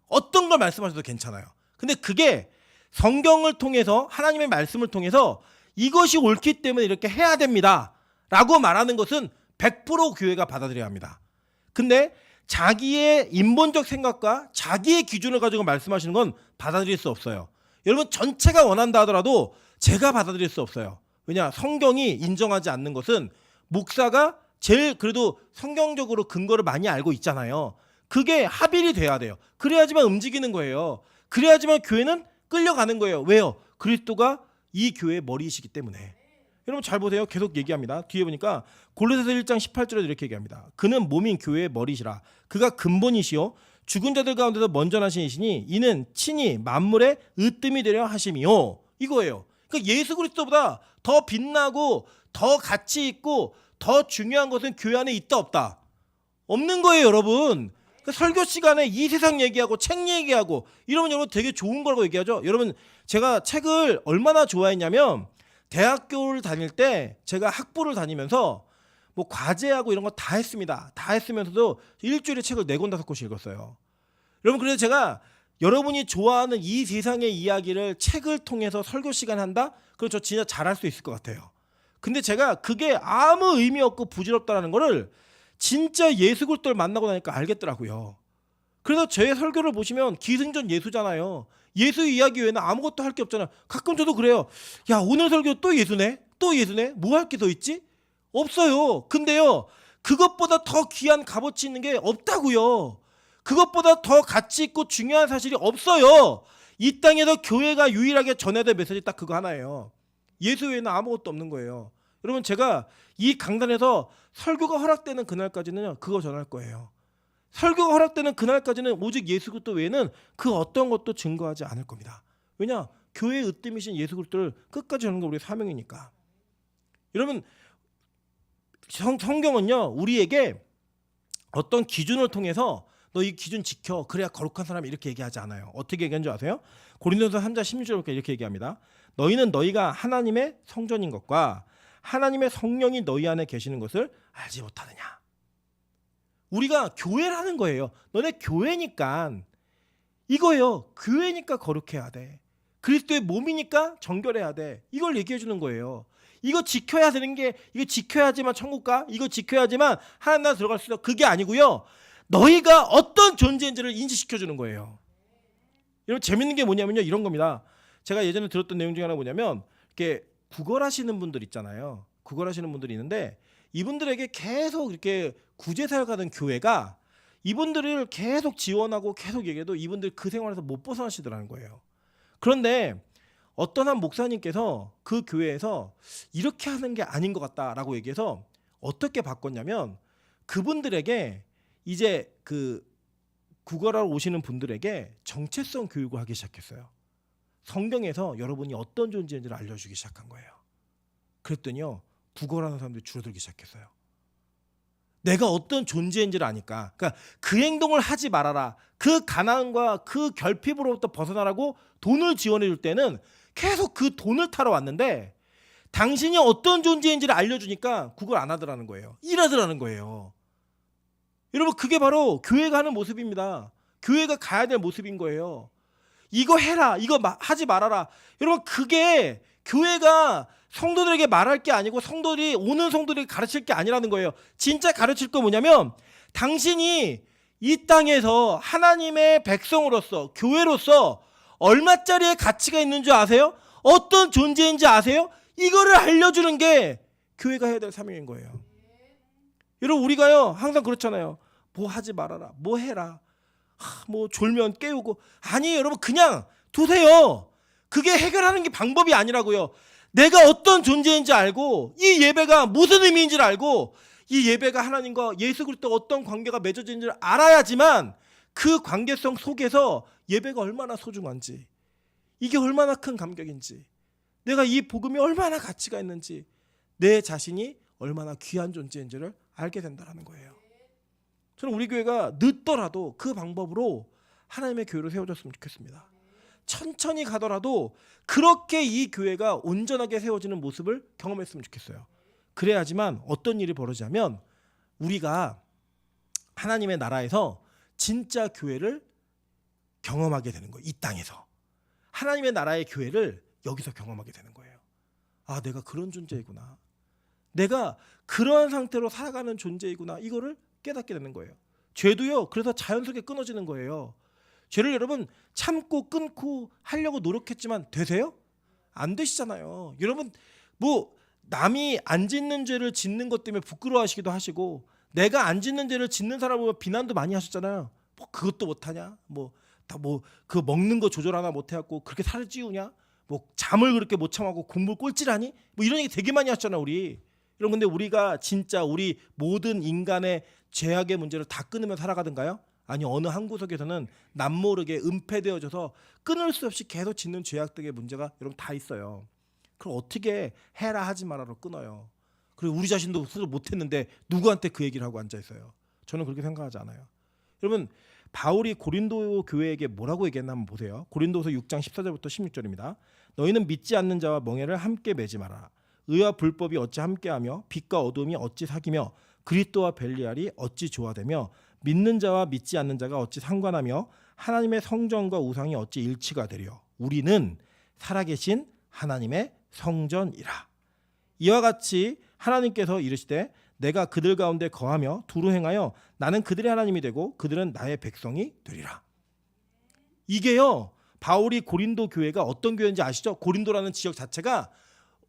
어떤 걸 말씀하셔도 괜찮아요. 근데 그게 성경을 통해서 하나님의 말씀을 통해서 이것이 옳기 때문에 이렇게 해야 됩니다 라고 말하는 것은 100% 교회가 받아들여야 합니다. 근데 자기의 인본적 생각과 자기의 기준을 가지고 말씀하시는 건 받아들일 수 없어요. 여러분 전체가 원한다 하더라도 제가 받아들일 수 없어요. 왜냐? 성경이 인정하지 않는 것은 목사가 제일 그래도 성경적으로 근거를 많이 알고 있잖아요. 그게 합일이 돼야 돼요. 그래야지만 움직이는 거예요. 그래야지만 교회는 끌려가는 거예요. 왜요? 그리스도가 이 교회의 머리이시기 때문에. 여러분 잘 보세요. 계속 얘기합니다. 뒤에 보니까 골로새서 1장 18절에 이렇게 얘기합니다. 그는 몸인 교회의 머리시라. 그가 근본이시요 죽은 자들 가운데서 먼저 나신 이시니 이는 친히 만물의 으뜸이 되려 하심이요. 이거예요. 그러니까 예수 그리스도보다 더 빛나고 더 가치 있고 더 중요한 것은 교회 안에 있다 없다? 없는 거예요, 여러분. 그러니까 설교 시간에 이 세상 얘기하고 책 얘기하고 이러면 여러분 되게 좋은 거라고 얘기하죠. 여러분 제가 책을 얼마나 좋아했냐면 대학교를 다닐 때 제가 학부를 다니면서 뭐 과제하고 이런 거 다 했습니다. 다 했으면서도 일주일에 책을 4권 5권씩 읽었어요. 여러분 그래서 제가 여러분이 좋아하는 이 세상의 이야기를 책을 통해서 설교 시간 한다? 그럼 저 진짜 잘할 수 있을 것 같아요. 근데 제가 그게 아무 의미 없고 부질없다는 거를 진짜 예수 그리스도를 만나고 나니까 알겠더라고요. 그래서 제 설교를 보시면 기승전 예수잖아요. 예수 이야기 외에는 아무것도 할 게 없잖아요. 가끔 저도 그래요. 야 오늘 설교 또 예수네? 또 예수네? 뭐 할 게 더 있지? 없어요. 근데요 그것보다 더 귀한 값어치 있는 게 없다고요. 그것보다 더 가치 있고 중요한 사실이 없어요. 이 땅에서 교회가 유일하게 전해야 될 메시지 딱 그거 하나예요. 예수 외에는 아무것도 없는 거예요. 여러분 제가 이 강단에서 설교가 허락되는 그날까지는 그거 전할 거예요. 설교가 허락되는 그날까지는 오직 예수 그리스도 외에는 그 어떤 것도 증거하지 않을 겁니다. 왜냐? 교회의 으뜸이신 예수 그리스도를 끝까지 전하는 게 우리의 사명이니까. 여러분 성경은요 우리에게 어떤 기준을 통해서 너 이 기준 지켜 그래야 거룩한 사람이 이렇게 얘기하지 않아요. 어떻게 얘기한 줄 아세요? 고린도서 3장 16절에 이렇게 얘기합니다. 너희는 너희가 하나님의 성전인 것과 하나님의 성령이 너희 안에 계시는 것을 알지 못하느냐. 우리가 교회라는 거예요. 너네 교회니까 이거예요. 교회니까 거룩해야 돼. 그리스도의 몸이니까 정결해야 돼. 이걸 얘기해 주는 거예요. 이거 지켜야 되는 게 이거 지켜야지만 천국 가. 이거 지켜야지만 하나님 나라 들어갈 수 있어. 그게 아니고요. 너희가 어떤 존재인지를 인지시켜 주는 거예요. 여러분 재밌는 게 뭐냐면요. 이런 겁니다. 제가 예전에 들었던 내용 중에 하나 뭐냐면 이렇게 구걸하시는 분들 있잖아요. 구걸하시는 분들이 있는데 이분들에게 계속 이렇게 구제사역 하던 교회가 이분들을 계속 지원하고 계속 얘기해도 이분들 그 생활에서 못 벗어나시더라는 거예요. 그런데 어떤 한 목사님께서 그 교회에서 이렇게 하는 게 아닌 것 같다라고 얘기해서 어떻게 바꿨냐면 그분들에게 이제 그 구걸하러 오시는 분들에게 정체성 교육을 하기 시작했어요. 성경에서 여러분이 어떤 존재인지를 알려주기 시작한 거예요. 그랬더니요 구걸하는 사람들이 줄어들기 시작했어요. 내가 어떤 존재인지를 아니까. 그러니까 그 행동을 하지 말아라. 그 가난과 그 결핍으로부터 벗어나라고 돈을 지원해 줄 때는 계속 그 돈을 타러 왔는데 당신이 어떤 존재인지를 알려주니까 구걸 안 하더라는 거예요. 일하더라는 거예요. 여러분 그게 바로 교회가 하는 모습입니다. 교회가 가야 될 모습인 거예요. 이거 해라. 이거 하지 말아라. 여러분 그게 교회가 성도들에게 말할 게 아니고 성도들이 오는 성도들에게 가르칠 게 아니라는 거예요. 진짜 가르칠 거 뭐냐면 당신이 이 땅에서 하나님의 백성으로서 교회로서 얼마짜리의 가치가 있는 줄 아세요? 어떤 존재인지 아세요? 이거를 알려주는 게 교회가 해야 될 사명인 거예요. 여러분 우리가요 항상 그렇잖아요. 뭐 하지 말아라. 뭐 해라. 뭐 졸면 깨우고. 아니에요 여러분 그냥 두세요. 그게 해결하는 게 방법이 아니라고요. 내가 어떤 존재인지 알고 이 예배가 무슨 의미인지를 알고 이 예배가 하나님과 예수 그리스도와 어떤 관계가 맺어진지를 알아야지만 그 관계성 속에서 예배가 얼마나 소중한지 이게 얼마나 큰 감격인지 내가 이 복음이 얼마나 가치가 있는지 내 자신이 얼마나 귀한 존재인지를 알게 된다는 거예요. 저는 우리 교회가 늦더라도 그 방법으로 하나님의 교회로 세워졌으면 좋겠습니다. 천천히 가더라도 그렇게 이 교회가 온전하게 세워지는 모습을 경험했으면 좋겠어요. 그래야지만 어떤 일이 벌어지냐면 우리가 하나님의 나라에서 진짜 교회를 경험하게 되는 거예요. 이 땅에서 하나님의 나라의 교회를 여기서 경험하게 되는 거예요. 아 내가 그런 존재이구나. 내가 그러한 상태로 살아가는 존재이구나. 이거를 깨닫게 되는 거예요. 죄도요 그래서 자연스럽게 끊어지는 거예요. 죄를 여러분 참고 끊고 하려고 노력했지만 되세요? 안 되시잖아요. 여러분 뭐 남이 안 짓는 죄를 짓는 것 때문에 부끄러워하시기도 하시고 내가 안 짓는 죄를 짓는 사람을 보면 비난도 많이 하셨잖아요. 뭐 그것도 못하냐? 뭐 다 뭐 그 먹는 거 조절 하나 못해갖고 그렇게 살을 찌우냐? 뭐 잠을 그렇게 못 참하고 공부를 꼴찌라니? 뭐 이런 얘기 되게 많이 하셨잖아 우리. 여러분 근데 우리가 진짜 우리 모든 인간의 죄악의 문제를 다 끊으며 살아가든가요? 아니 어느 한 구석에서는 남모르게 은폐되어져서 끊을 수 없이 계속 짓는 죄악들의 문제가 여러분 다 있어요. 그럼 어떻게 해라 하지 마라로 끊어요. 그리고 우리 자신도 스스로 못했는데 누구한테 그 얘기를 하고 앉아있어요. 저는 그렇게 생각하지 않아요. 여러분 바울이 고린도 교회에게 뭐라고 얘기했나 한번 보세요. 고린도서 6장 14절부터 16절입니다. 너희는 믿지 않는 자와 멍에를 함께 매지 마라. 의와 불법이 어찌 함께하며 빛과 어둠이 어찌 사귀며 그리스도와 벨리알이 어찌 조화되며 믿는 자와 믿지 않는 자가 어찌 상관하며 하나님의 성전과 우상이 어찌 일치가 되려. 우리는 살아계신 하나님의 성전이라. 이와 같이 하나님께서 이르시되 내가 그들 가운데 거하며 두루 행하여 나는 그들의 하나님이 되고 그들은 나의 백성이 되리라. 이게요 바울이 고린도 교회가 어떤 교회인지 아시죠? 고린도라는 지역 자체가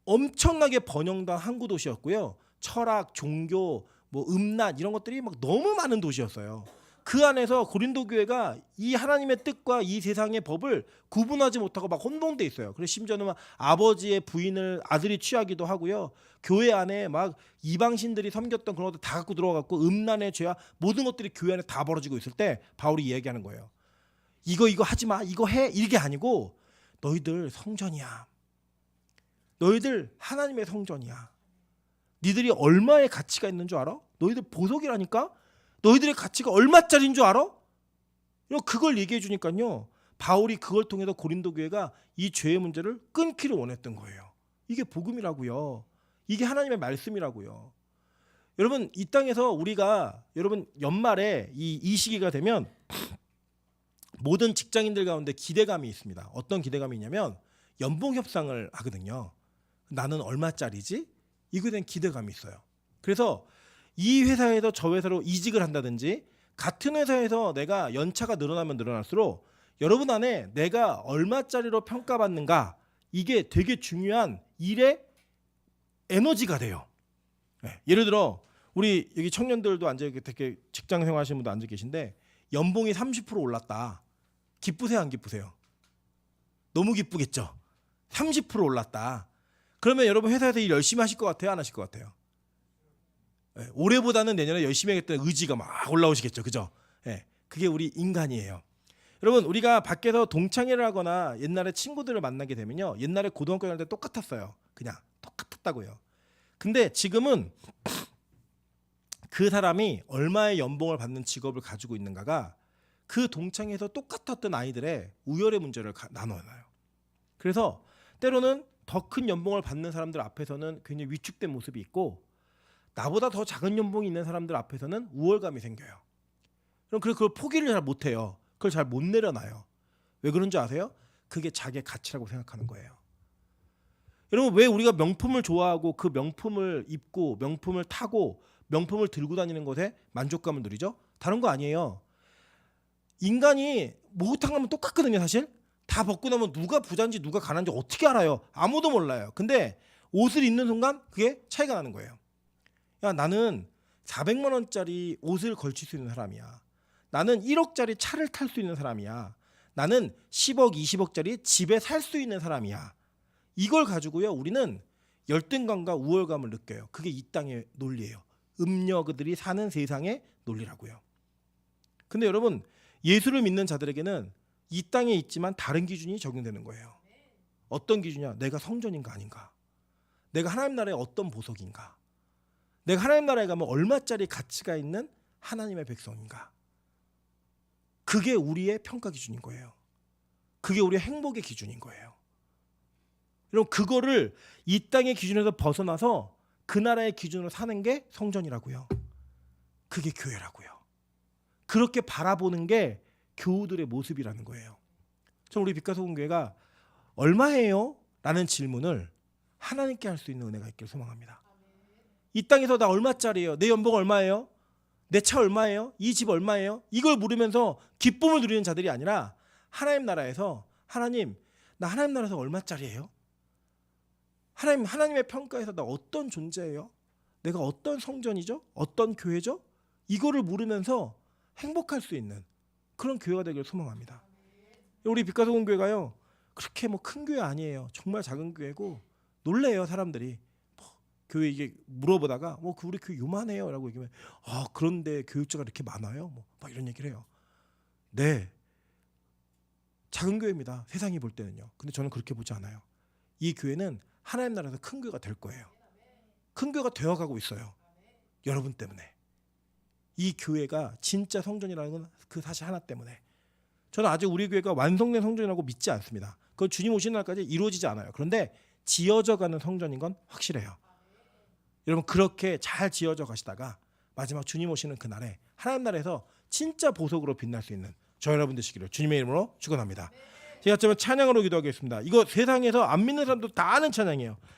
엄청나게 번영당 항구 도시였고요. 철학, 종교, 뭐 음란 이런 것들이 막 너무 많은 도시였어요. 그 안에서 고린도 교회가 이 하나님의 뜻과 이 세상의 법을 구분하지 못하고 막 혼동돼 있어요. 그래서 심지어는 막 아버지의 부인을 아들이 취하기도 하고요. 교회 안에 막 이방신들이 섬겼던 그런 것들 다 갖고 들어와갖고 음란의 죄와 모든 것들이 교회 안에 다 벌어지고 있을 때 바울이 얘기하는 거예요. 이거 하지 마, 이거 해, 이게 아니고 너희들 성전이야. 너희들 하나님의 성전이야. 니들이 얼마의 가치가 있는 줄 알아? 너희들 보석이라니까? 너희들의 가치가 얼마짜리인 줄 알아? 그걸 얘기해 주니까요. 바울이 그걸 통해서 고린도 교회가 이 죄의 문제를 끊기를 원했던 거예요. 이게 복음이라고요. 이게 하나님의 말씀이라고요. 여러분 이 땅에서 우리가 여러분 연말에 이 시기가 되면 모든 직장인들 가운데 기대감이 있습니다. 어떤 기대감이 있냐면 연봉 협상을 하거든요. 나는 얼마짜리지? 이거에 대한 기대감이 있어요. 그래서 이 회사에서 저 회사로 이직을 한다든지 같은 회사에서 내가 연차가 늘어나면 늘어날수록 여러분 안에 내가 얼마짜리로 평가받는가 이게 되게 중요한 일의 에너지가 돼요. 네. 예를 들어 우리 여기 청년들도 앉아 되게 직장 생활하시는 분도 앉아 계신데 연봉이 30% 올랐다. 기쁘세요 안 기쁘세요? 너무 기쁘겠죠. 30% 올랐다. 그러면 여러분 회사에서 일 열심히 하실 것 같아요? 안 하실 것 같아요? 네. 올해보다는 내년에 열심히 하겠다는 의지가 막 올라오시겠죠. 그죠? 네. 그게 우리 인간이에요. 여러분 우리가 밖에서 동창회를 하거나 옛날에 친구들을 만나게 되면요. 옛날에 고등학교 다닐 때 똑같았어요. 그냥 똑같았다고요. 근데 지금은 그 사람이 얼마의 연봉을 받는 직업을 가지고 있는가가 그 동창회에서 똑같았던 아이들의 우열의 문제를 나눠놔요. 그래서 때로는 더 큰 연봉을 받는 사람들 앞에서는 굉장히 위축된 모습이 있고 나보다 더 작은 연봉이 있는 사람들 앞에서는 우월감이 생겨요. 그럼 그걸 포기를 잘 못해요. 그걸 잘 못 내려놔요. 왜 그런 줄 아세요? 그게 자기의 가치라고 생각하는 거예요. 여러분 왜 우리가 명품을 좋아하고 그 명품을 입고 명품을 타고 명품을 들고 다니는 것에 만족감을 누리죠? 다른 거 아니에요. 인간이 목욕탕 가면 똑같거든요. 사실 다 벗고 나면 누가 부자인지 누가 가난한지 어떻게 알아요? 아무도 몰라요. 근데 옷을 입는 순간 그게 차이가 나는 거예요. 야 나는 400만 원짜리 옷을 걸칠 수 있는 사람이야. 나는 1억짜리 차를 탈 수 있는 사람이야. 나는 10억, 20억짜리 집에 살 수 있는 사람이야. 이걸 가지고요 우리는 열등감과 우월감을 느껴요. 그게 이 땅의 논리예요. 음녀그들이 사는 세상의 논리라고요. 근데 여러분 예수를 믿는 자들에게는 이 땅에 있지만 다른 기준이 적용되는 거예요. 어떤 기준이야? 내가 성전인가 아닌가? 내가 하나님 나라의 어떤 보석인가? 내가 하나님 나라에 가면 얼마짜리 가치가 있는 하나님의 백성인가? 그게 우리의 평가 기준인 거예요. 그게 우리의 행복의 기준인 거예요. 여러분 그거를 이 땅의 기준에서 벗어나서 그 나라의 기준으로 사는 게 성전이라고요. 그게 교회라고요. 그렇게 바라보는 게 교우들의 모습이라는 거예요. 저 우리 빛과소금교회가 얼마예요? 라는 질문을 하나님께 할 수 있는 은혜가 있기를 소망합니다. 이 땅에서 나 얼마짜리예요? 내 연봉 얼마예요? 내 차 얼마예요? 이 집 얼마예요? 이걸 물으면서 기쁨을 누리는 자들이 아니라 하나님 나라에서 하나님 나 하나님 나라에서 얼마짜리예요? 하나님의 평가에서 나 어떤 존재예요? 내가 어떤 성전이죠? 어떤 교회죠? 이거를 물으면서 행복할 수 있는 그런 교회가 되기를 소망합니다. 우리 빛과소금교회가요 그렇게 뭐 큰 교회 아니에요. 정말 작은 교회고 놀래요 사람들이. 교회 이게 물어보다가 우리 교회 요만해요 라고 얘기하면 그런데 교육자가 이렇게 많아요? 막 이런 얘기를 해요. 네 작은 교회입니다. 세상이 볼 때는요. 근데 저는 그렇게 보지 않아요. 이 교회는 하나님 나라에서 큰 교회가 될 거예요. 큰 교회가 되어가고 있어요. 여러분 때문에. 이 교회가 진짜 성전이라는 건 그 사실 하나 때문에. 저는 아직 우리 교회가 완성된 성전이라고 믿지 않습니다. 그건 주님 오시는 날까지 이루어지지 않아요. 그런데 지어져가는 성전인 건 확실해요. 여러분 그렇게 잘 지어져 가시다가 마지막 주님 오시는 그날에 하나님 나라에서 진짜 보석으로 빛날 수 있는 저 여러분 되시기를 주님의 이름으로 축원합니다. 제가 좀 찬양으로 기도하겠습니다. 이거 세상에서 안 믿는 사람도 다 아는 찬양이에요.